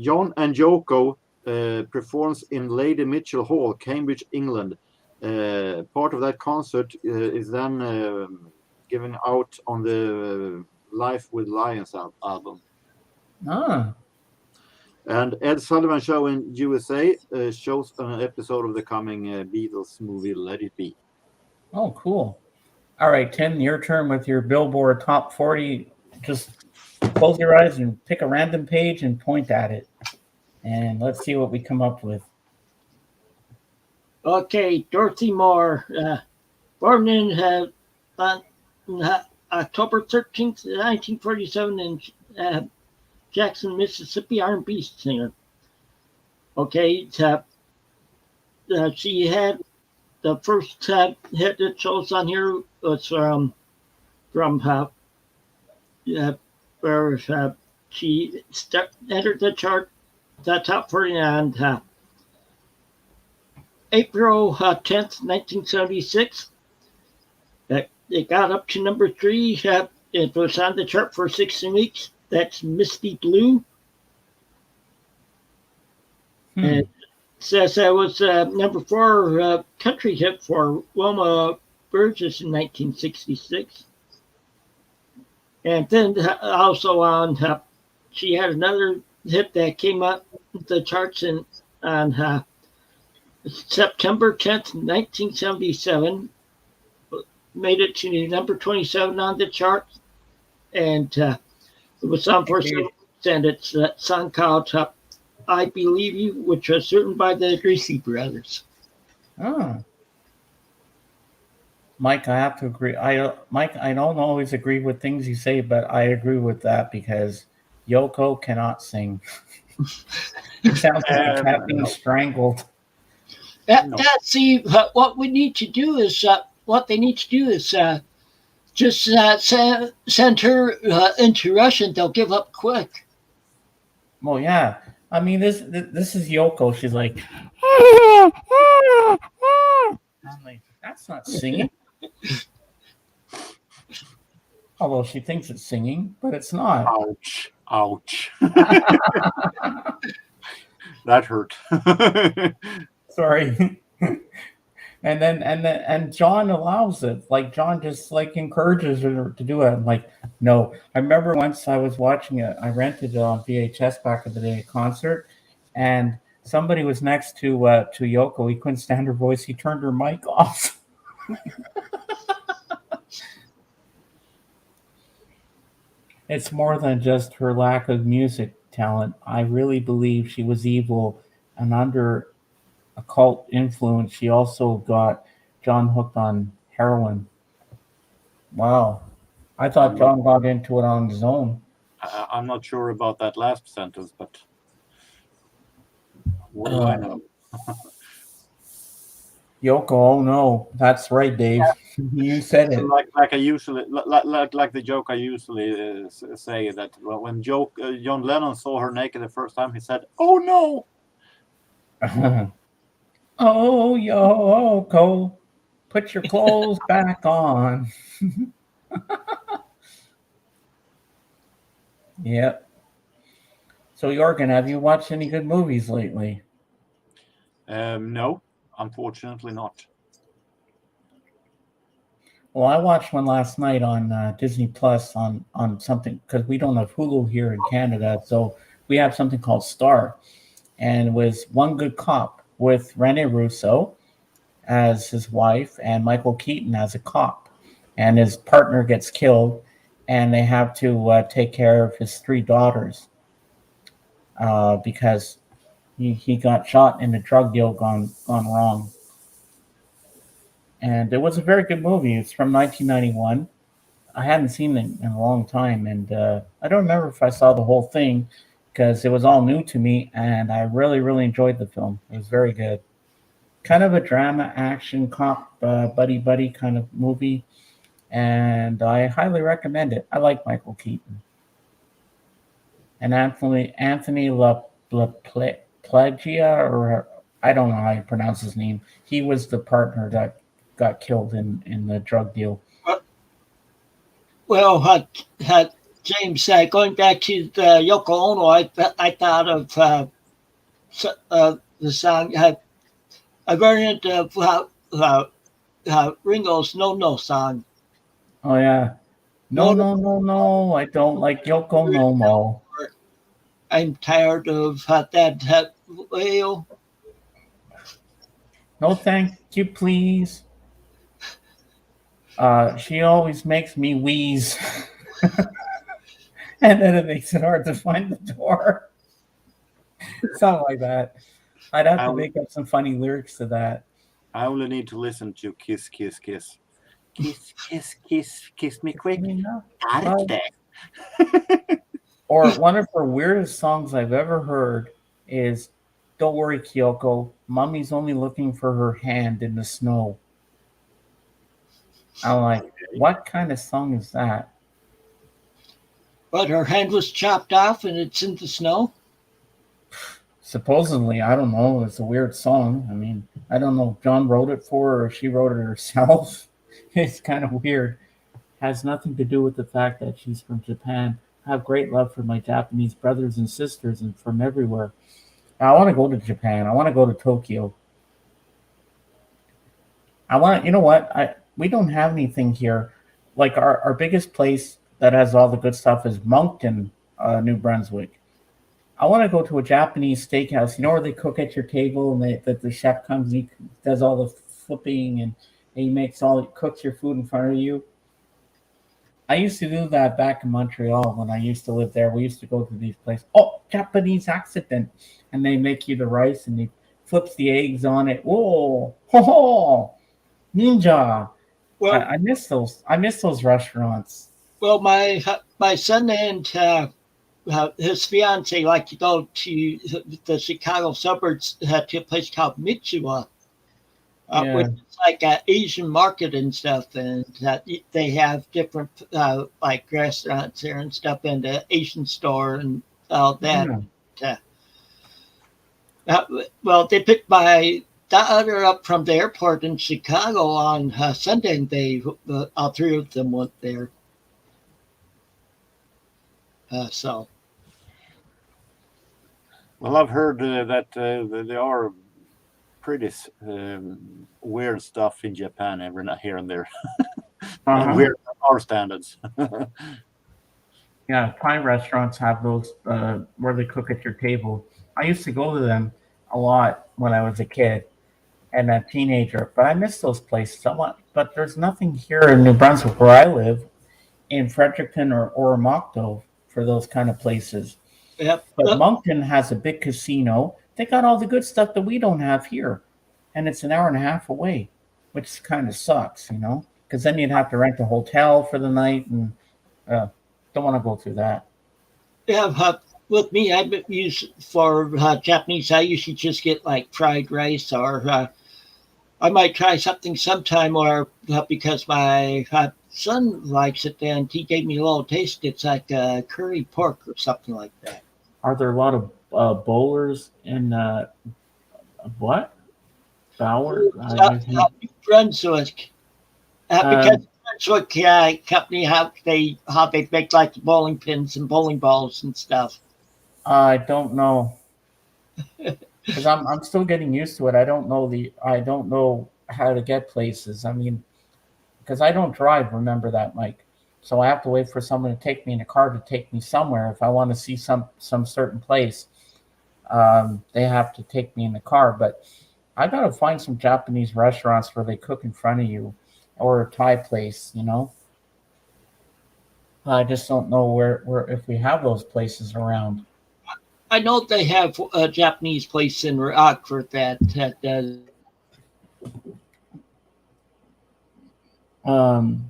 John and Yoko performs in Lady Mitchell Hall, Cambridge, England. Part of that concert is then given out on the Life with Lions album. And Ed Sullivan Show in USA shows an episode of the coming Beatles movie Let It Be. Oh, cool. All right, Tim, your turn with your Billboard Top 40. Just close your eyes and pick a random page and point at it. And let's see what we come up with. Okay, Dorothy Moore, born in October 13th, 1947 in Jackson, Mississippi, R&B singer. Okay, she had the first hit that shows on here was from where she entered the chart, the top 40 on April 10th, 1976. It got up to number 3. It was on the chart for 16 weeks. That's Misty Blue. And it says that was number 4 country hit for Wilma Burgess in 1966. And then also on, she had another hit that came up the charts on September 10th, 1977. Made it to number 27 on the chart. And it was on for several weeks. And it's a song called I Believe You, which was written by the Greasy Brothers. Oh. Mike, I have to agree. Mike, I don't always agree with things you say, but I agree with that because Yoko cannot sing. It sounds like a cat being strangled. See, what we need to do is, what they need to do is just send her into Russia and they'll give up quick. Well, yeah. I mean, this is Yoko. She's like, I'm like, that's not singing. Although she thinks it's singing, but it's not. Ouch. Ouch. That hurt. Sorry. And John allows it. Like John just like encourages her to do it. I'm like, no. I remember once I was watching it. I rented it on VHS back in the day, a concert, and somebody was next to Yoko. He couldn't stand her voice. He turned her mic off. It's more than just her lack of music talent. I really believe she was evil and under occult influence. She also got John hooked on heroin. Wow. I thought John got into it on his own. I'm not sure about that last sentence, but what do I know? Yoko, oh no, that's right, Dave. You said it. Like I usually, like the joke I usually say that when John Lennon saw her naked the first time, he said, "Oh no." Oh, Yoko, put your clothes back on. Yep. So, Jorgen, have you watched any good movies lately? No, unfortunately not. Well, I watched one last night on Disney Plus on something because we don't have Hulu here in Canada, so we have something called Star, and it was One Good Cop with Rene Russo as his wife and Michael Keaton as a cop, and his partner gets killed, and they have to take care of his 3 daughters because he got shot in a drug deal gone wrong. And it was a very good movie. It's from 1991. I hadn't seen it in a long time, and I don't remember if I saw the whole thing because it was all new to me, and I really, really enjoyed the film. It was very good. Kind of a drama, action, cop, buddy kind of movie, and I highly recommend it. I like Michael Keaton. And Anthony LaPlagia, or I don't know how you pronounce his name. He was the partner that got killed in the drug deal. Well, James, going back to the Yoko Ono, I thought of the song, a variant of Ringo's No No song. Oh, yeah. No, I don't like Yoko no more. I'm tired of that whale. No, thank you, please. She always makes me wheeze. And then it makes it hard to find the door. Something like that. I'd have to make up some funny lyrics to that. I only need to listen to Kiss, Kiss, Kiss. Kiss, kiss, kiss, kiss me quick. Got it today. Or one of her weirdest songs I've ever heard is Don't Worry, Kyoko. Mommy's only looking for her hand in the snow. I'm like, what kind of song is that? But her hand was chopped off and it's in the snow? Supposedly, I don't know. It's a weird song. I mean, I don't know if John wrote it for her or she wrote it herself. It's kind of weird. Has nothing to do with the fact that she's from Japan. I have great love for my Japanese brothers and sisters and from everywhere. I want to go to Japan. I want to go to Tokyo. You know what? We don't have anything here. Like our biggest place that has all the good stuff is Moncton, New Brunswick. I want to go to a Japanese steakhouse. You know where they cook at your table and the chef comes and he does all the flipping and cooks your food in front of you. I used to do that back in Montreal when I used to live there. We used to go to these places. Oh, Japanese accident, and they make you the rice and they flips the eggs on it. Whoa, ho ho, ninja. Well, I miss those. I miss those restaurants. well, my son and his fiance like to go to the Chicago suburbs to a place called Mitsuwa, which Yeah, is like an Asian market and stuff, and they have different like restaurants there and stuff, and the Asian store and all that. yeah. Uh, uh, well, they picked my daughter up from the airport in Chicago on Sunday, and all three of them went there. So Well, I've heard that there are pretty weird stuff in Japan every now here and there, and Uh-huh. weird by our standards. Yeah, Thai restaurants have those where they cook at your table. I used to go to them a lot when I was a kid and a teenager, but I miss those places somewhat. But there's nothing here in New Brunswick where I live, in Fredericton or Moncton, for those kind of places. yep. But Moncton has a big casino. They got all the good stuff that we don't have here, and it's an hour and a half away, which kind of sucks, because then you'd have to rent a hotel for the night, and uh, don't want to go through that. Yeah, with me, I use for Japanese. I usually just get like fried rice, or I might try something sometime, or because my son likes it, and he gave me a little taste. It's like curry pork or something like that. Are there a lot of bowlers in what Bauer? New Brunswick, because Brunswick company how they make like the bowling pins and bowling balls and stuff. I don't know because I'm still getting used to it. I don't know how to get places. I mean, because I don't drive. Remember that, Mike. So I have to wait for someone to take me in a car to take me somewhere. If I want to see some certain place, they have to take me in the car. But I gotta find some Japanese restaurants where they cook in front of you, or a Thai place. I just don't know where if we have those places around. I know they have a Japanese place in Rockford that does. Um,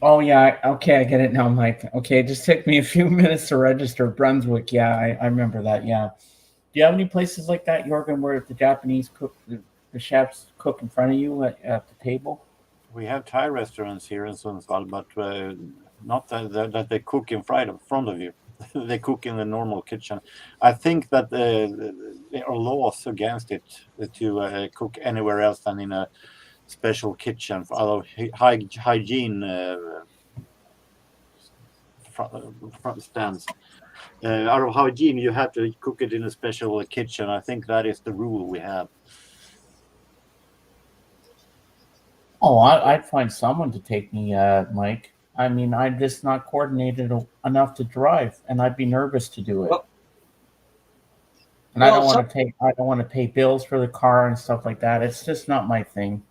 oh yeah, okay, I get it now, Mike. Okay, it just took me a few minutes to register Brunswick. Yeah, I remember that. Yeah. Do you have any places like that, Jorgen, where the Japanese the chefs cook in front of you at the table? We have Thai restaurants here in Sundsvall, but not that they cook in front of you. They cook in the normal kitchen. I think that there are laws against it to cook anywhere else than in a special kitchen for out of hygiene front stands. Out of hygiene, you have to cook it in a special kitchen. I think that is the rule we have. Oh, I'd find someone to take me, Mike. I mean, I'm just not coordinated enough to drive, and I'd be nervous to do it. Well, And I don't well, want to take. I don't want to pay bills for the car and stuff like that. It's just not my thing.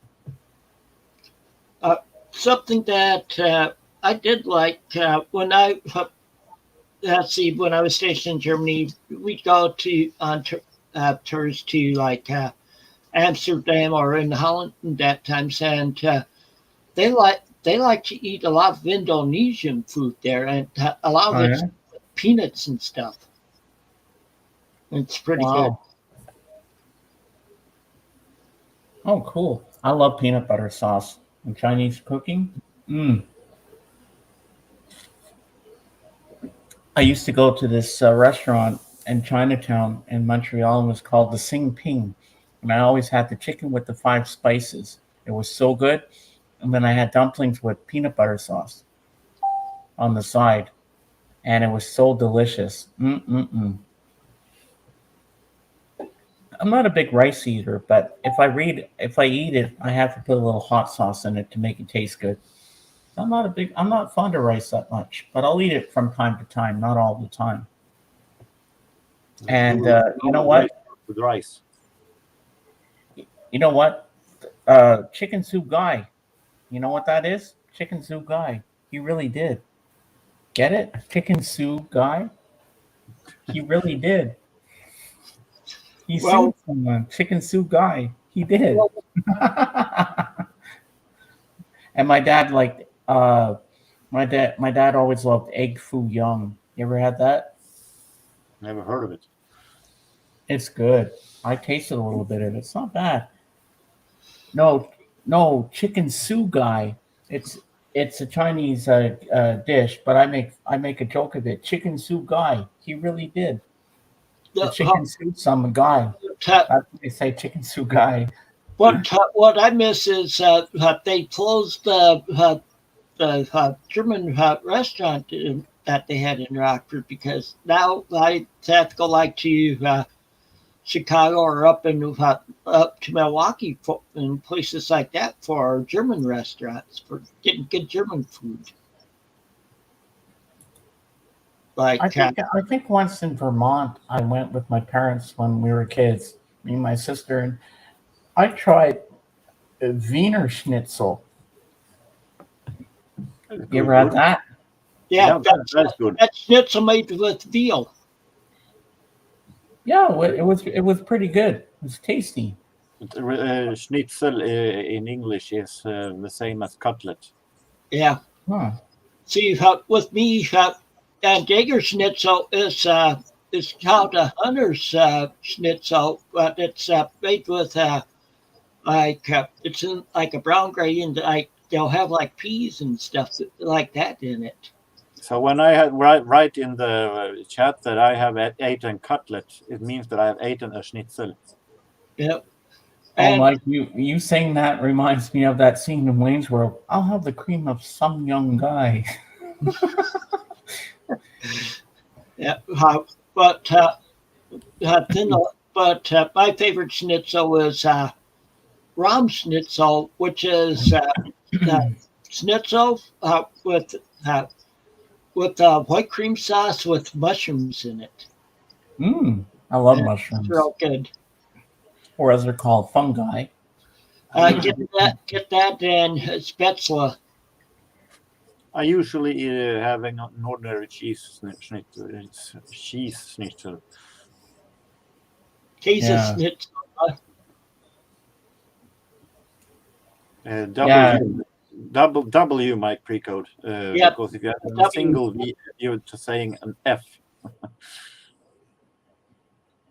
something that I did like when I let's see, when I was stationed in Germany, we'd go to on tours to like Amsterdam or in Holland at times, and they like to eat a lot of Indonesian food there, and a lot of Oh it's yeah. peanuts and stuff. It's pretty good. Wow. Oh, cool. I love peanut butter sauce and Chinese cooking. Mm. I used to go to this restaurant in Chinatown in Montreal, and it was called the Sing Ping. And I always had the chicken with the five spices. It was so good. And then I had dumplings with peanut butter sauce on the side, and it was so delicious. Mm-mm-mm. I'm not a big rice eater, but if I eat it, I have to put a little hot sauce in it to make it taste good. I'm not fond of rice that much, but I'll eat it from time to time, not all the time. And you know what? With rice. You know what? Chicken soup guy. You know what that is? Chicken soup guy. He really did. Get it? Chicken soup guy. He really did. He Well, sued someone. Chicken soup guy. He did. well, And my dad liked my dad always loved egg foo young. You ever had that? Never heard of it. It's good. I tasted a little bit of it. It's not bad. No, no, chicken soup guy. It's a Chinese dish, but I make a joke of it. Chicken soup guy. He really did. The chicken soup some guy. That's what they say. Chicken soup guy. what I miss is they closed the German restaurant that they had in Rockford because now I have to go like to Chicago or up to Milwaukee and places like that for German restaurants for getting good German food. Like I think once in Vermont, I went with my parents when we were kids, me and my sister, and I tried Wiener Schnitzel. You ever had that? yeah, that's good. that's schnitzel made with veal. Yeah, it was pretty good. It was tasty. Schnitzel in English is the same as cutlet. Yeah. Huh. See, with me, Jaeger Schnitzel is called a hunter's schnitzel, but it's made with it's in like a brown gray and like they'll have like peas and stuff like that in it. So when I had write in the chat that I have eaten cutlet, it means that I have eaten a schnitzel. Yep. Oh, And Mike, you saying that reminds me of that scene in Wayne's World. I'll have the cream of some young guy. yeah, but my favorite schnitzel is Ram schnitzel, which is schnitzel with white cream sauce with mushrooms in it. I love It's mushrooms, real good. or as they're called, fungi. Get that and spätzle. I usually having an ordinary cheese schnitzel. It's cheese schnitzel. Käse Yeah. schnitzel. W Mike precode. Yep. Because if you have a W. single V, you're just saying an F.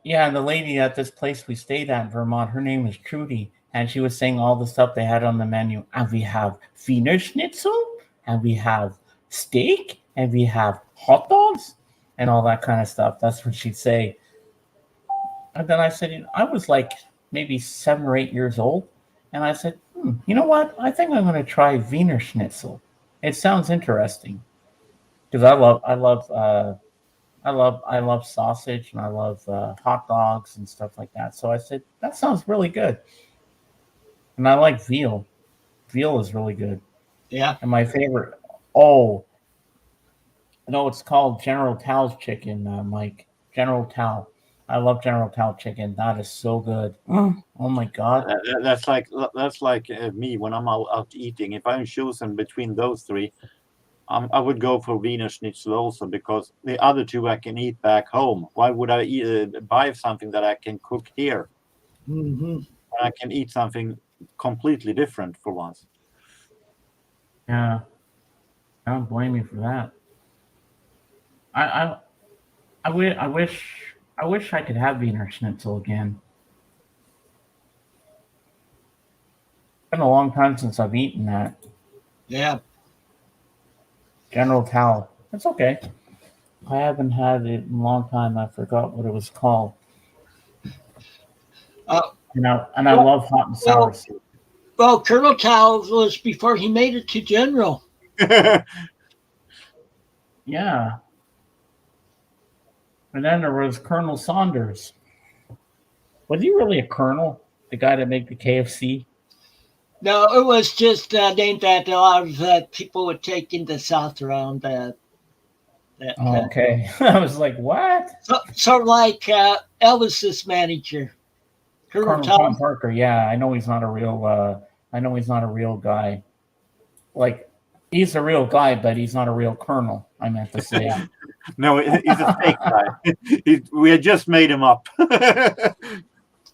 Yeah, and the lady at this place we stayed at in Vermont, her name was Trudy, and she was saying all the stuff they had on the menu. And we have Wiener Schnitzel, and we have steak, and we have hot dogs, and all that kind of stuff. That's what she'd say. And then I said, I was like maybe 7 or 8 years old, and I said, you know what? I think I'm going to try Wiener Schnitzel. It sounds interesting because I love sausage and I love hot dogs and stuff like that. So I said, that sounds really good. And I like veal. Veal is really good. Yeah. And my favorite, no, it's called General Tao's chicken, Mike. General Tao. I love General Tao chicken. That is so good. Oh my God. That's like me when I'm out eating. If I'm choosing between those three, I would go for Wiener Schnitzel also because the other two I can eat back home. Why would I buy something that I can cook here? Mm-hmm. I can eat something completely different for once. Yeah. I don't blame you for that. I wish I could have Wiener Schnitzel again. It's been a long time since I've eaten that. Yeah. General Tao. That's okay. I haven't had it in a long time. I forgot what it was called. I love hot and sour soup. Well, Colonel Tao was before he made it to General. Yeah. And then there was Colonel Saunders. Was he really a colonel? The guy that made the KFC? No, it was just named that a lot of people would take in the South around that. Oh, okay. I was like, what? Sort of like Elvis's manager, Colonel Colonel Tom Tom. Parker. Yeah, I know he's not a real. I know he's not a real guy. Like, he's a real guy, but he's not a real colonel. I meant to say. No, he's a fake guy. We had just made him up.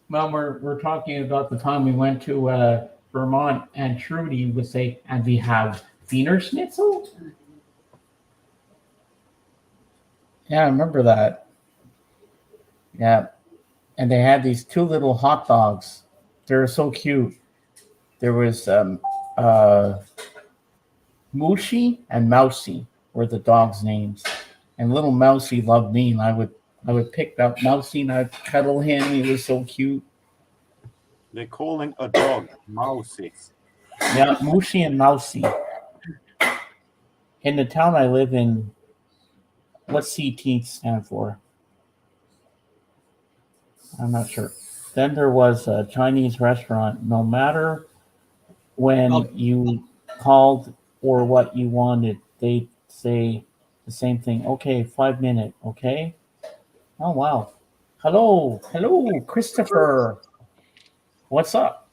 Well, we're talking about the time we went to Vermont, and Trudy would say, "And we have Wiener Schnitzel." Yeah, I remember that. Yeah, and they had these two little hot dogs. They're so cute. There was Mushy and Mousy were the dogs' names, and little Mousy loved me, and I would pick up Mousy and I'd cuddle him. He was so cute. They're calling a dog Mousy. Yeah, Mushy and Mousy. In the town I live in, what's CT stand for? I'm not sure. Then there was a Chinese restaurant. No matter when you called or what you wanted, they'd say the same thing. Okay, 5 minutes. Okay. Oh wow. Hello, Christopher. What's up?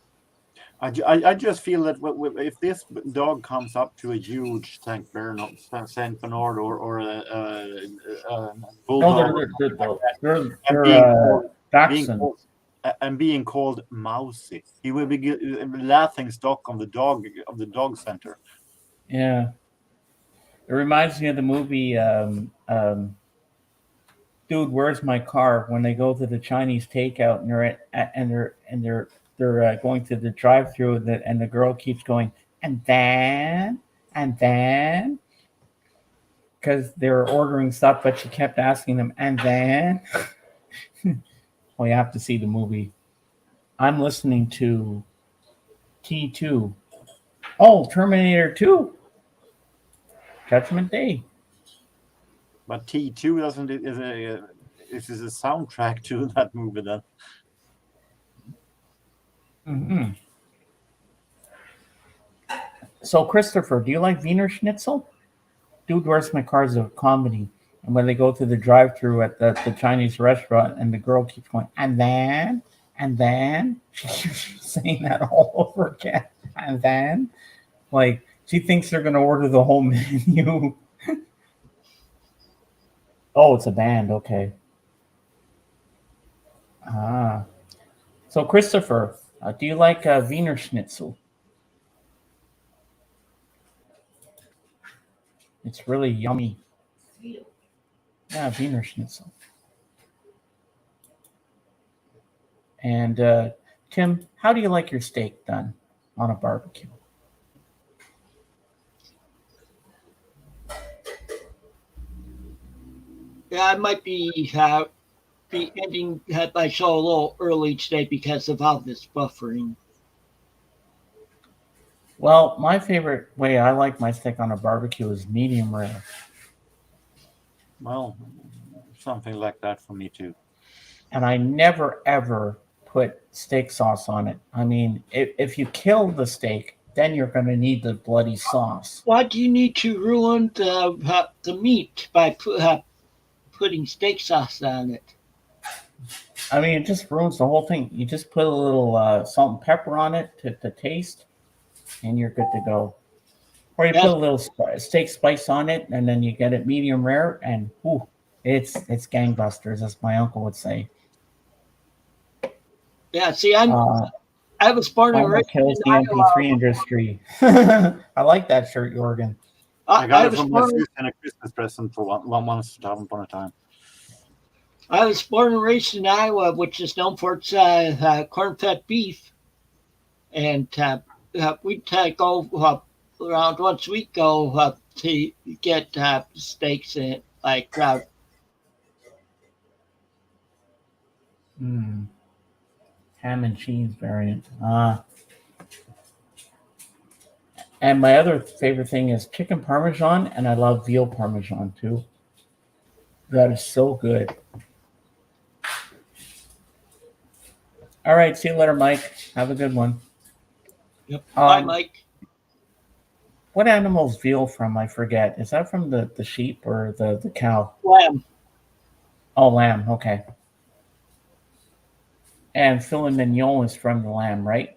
I just feel that if this dog comes up to a huge Saint Bernard or a bulldog, They're Dachshunds. being called Mousy, he will be laughing stock of the dog center. Yeah, it reminds me of the movie Dude, Where's My Car? When they go to the Chinese takeout and they're going to the drive-through and the girl keeps going and then because they were ordering stuff, but she kept asking them and then. Well, you have to see the movie. I'm listening to T2. Oh, Terminator 2. Judgment Day. But T2 is a soundtrack to that movie then. Mm-hmm. So, Christopher, do you like Wiener Schnitzel? Dude, Where's My Car is a comedy. And when they go to the drive-thru at the Chinese restaurant and the girl keeps going, and then, she's saying that all over again. And then, like, she thinks they're going to order the whole menu. Oh, it's a band. Okay. So, Christopher, do you like Wiener Schnitzel? It's really yummy. Yeah, Wiener Schnitzel. And Tim, how do you like your steak done on a barbecue? Yeah, I might be ending my show a little early today because of all this buffering. Well, my favorite way I like my steak on a barbecue is medium rare. Well, something like that for me too. And I never, ever put steak sauce on it. I mean, if you kill the steak, then you're going to need the bloody sauce. Why do you need to ruin the meat by putting steak sauce on it? I mean, it just ruins the whole thing. You just put a little salt and pepper on it to taste, and you're good to go. Or you put a little steak spice on it, and then you get it medium rare, and it's gangbusters, as my uncle would say. Yeah, see, I was born and raised in the MP3 industry. I like that shirt, Jorgen. I got it from my sister and a Christmas present for once upon a time. I was born and raised in Iowa, which is known for its corn-fed beef, and we'd go around once a week to get steaks and like ham and cheese variant. And my other favorite thing is chicken parmesan, and I love veal parmesan too. That is so good. All right. See you later, Mike. Have a good one. Yep. Bye, Um, Mike. What animal's veal from? I forget. Is that from the sheep or the cow? Lamb. Oh, lamb. Okay. And filet mignon is from the lamb, right?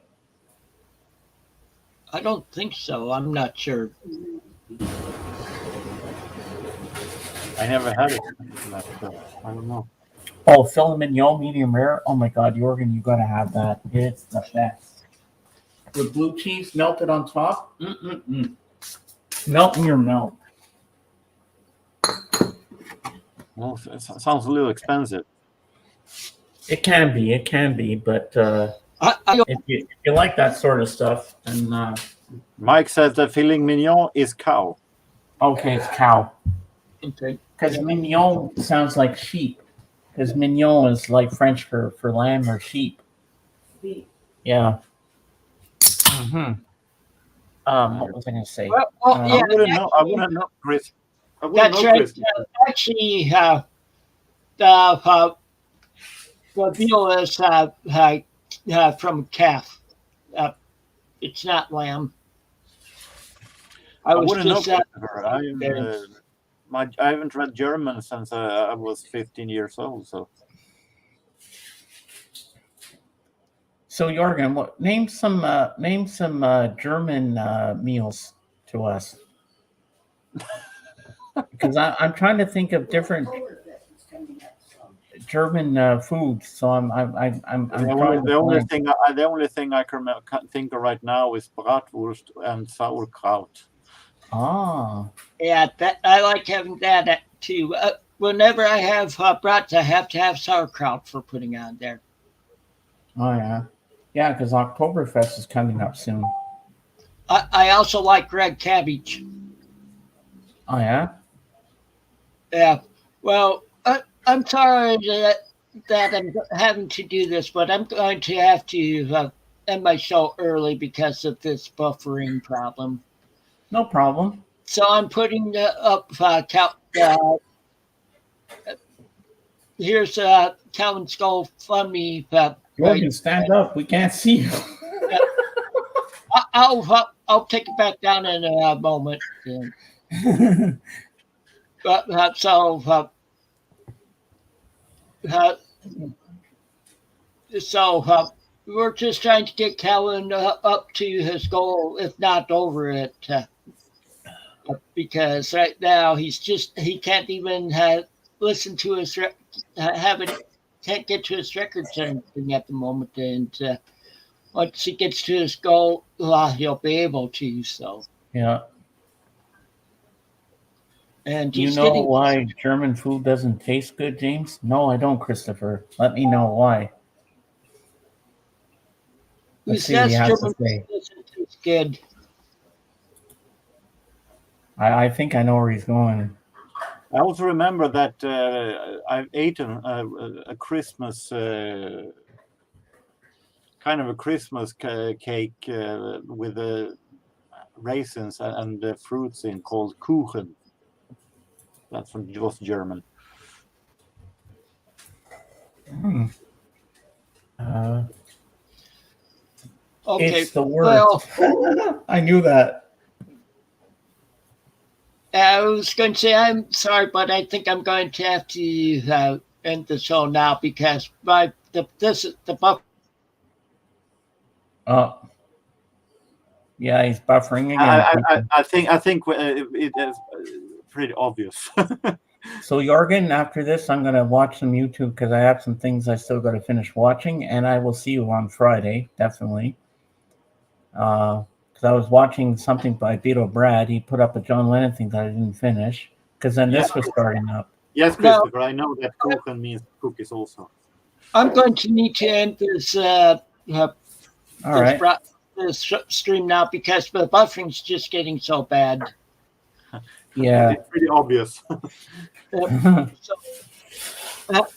I don't think so. I'm not sure. I never had it. So I don't know. Oh, filet mignon, medium rare. Oh my God, Jorgen, you gotta have that. It's the best. With blue cheese melted on top. Mm-mm-mm. Melt in your mouth. Well, it sounds a little expensive. It can be, but I if you like that sort of stuff, then Mike says the filet mignon is cow. okay, it's cow. okay. Because mignon sounds like sheep. Because mignon is like French for lamb or sheep. Yeah. Mm-hmm. What was I going to say? Well, yeah, I wouldn't know. I wouldn't know, Chris. I wouldn't that's know, right. Chris. Actually, the veal is from calf. It's not lamb. I was wouldn't know, just Christopher. I haven't read German since I was 15 years old. So Jorgen, name some German meals to us. Because I'm trying to think of different German foods. So I'm the only thing I can think of right now is bratwurst and sauerkraut. Ah. yeah. That I like having that too. Whenever I have brats, I have to have sauerkraut for putting on there. Oh yeah. Yeah, because Oktoberfest is coming up soon. I also like red cabbage. Oh yeah. Yeah. Well, I'm sorry that I'm having to do this, but I'm going to have to end my show early because of this buffering problem. No problem. So I'm putting up here's Calvin Skull Fund Me. Jorgen, stand up. We can't see you. I'll take it back down in a moment. But we're just trying to get Calvin up to his goal, if not over it, because right now he can't even listen to his can't get to his records or anything at the moment, and once he gets to his goal, he'll be able to. So Yeah. and Do you he's know getting why German food doesn't taste good, James? No, I don't, Christopher. Let me know why. Who Let's see what he says has to German say. doesn't taste good? I think I know where he's going. I also remember that I've eaten a Christmas kind of a Christmas cake with raisins and fruits in called Kuchen. That's from was German. Okay, It's the word. well, I knew that. I was going to say I'm sorry, but I think I'm going to have to end the show now because the buff. Yeah, he's buffering again. I think it is pretty obvious. So Jorgen, after this, I'm going to watch some YouTube because I have some things I still got to finish watching, and I will see you on Friday, definitely. Because I was watching something by Beto Brad. He put up a John Lennon thing that I didn't finish because then this was starting up. Yes, Christopher, I know that Kuchen means cookies also. I'm going to need to end this this stream now because the buffering's just getting so bad. Yeah, it's pretty obvious. So,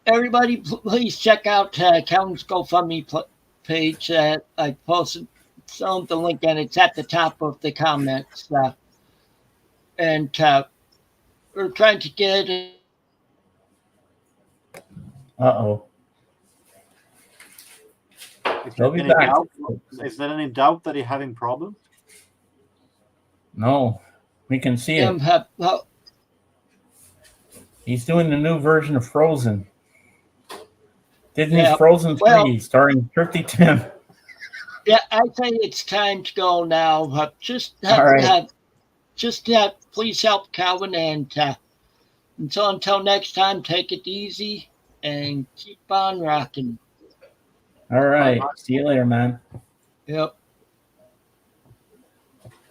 everybody, please check out Calvin's GoFundMe page. I posted the link, and it's at the top of the comments. And we're trying to get. Uh-oh. He'll be back. Is there any doubt that he's having problems? No, we can see it. He's doing the new version of Frozen. Disney's Frozen 3, starring Thrifty Tim. Yeah, I think it's time to go now. Please help Calvin, and until next time, take it easy and keep on rocking. All right. See you later, man. Yep.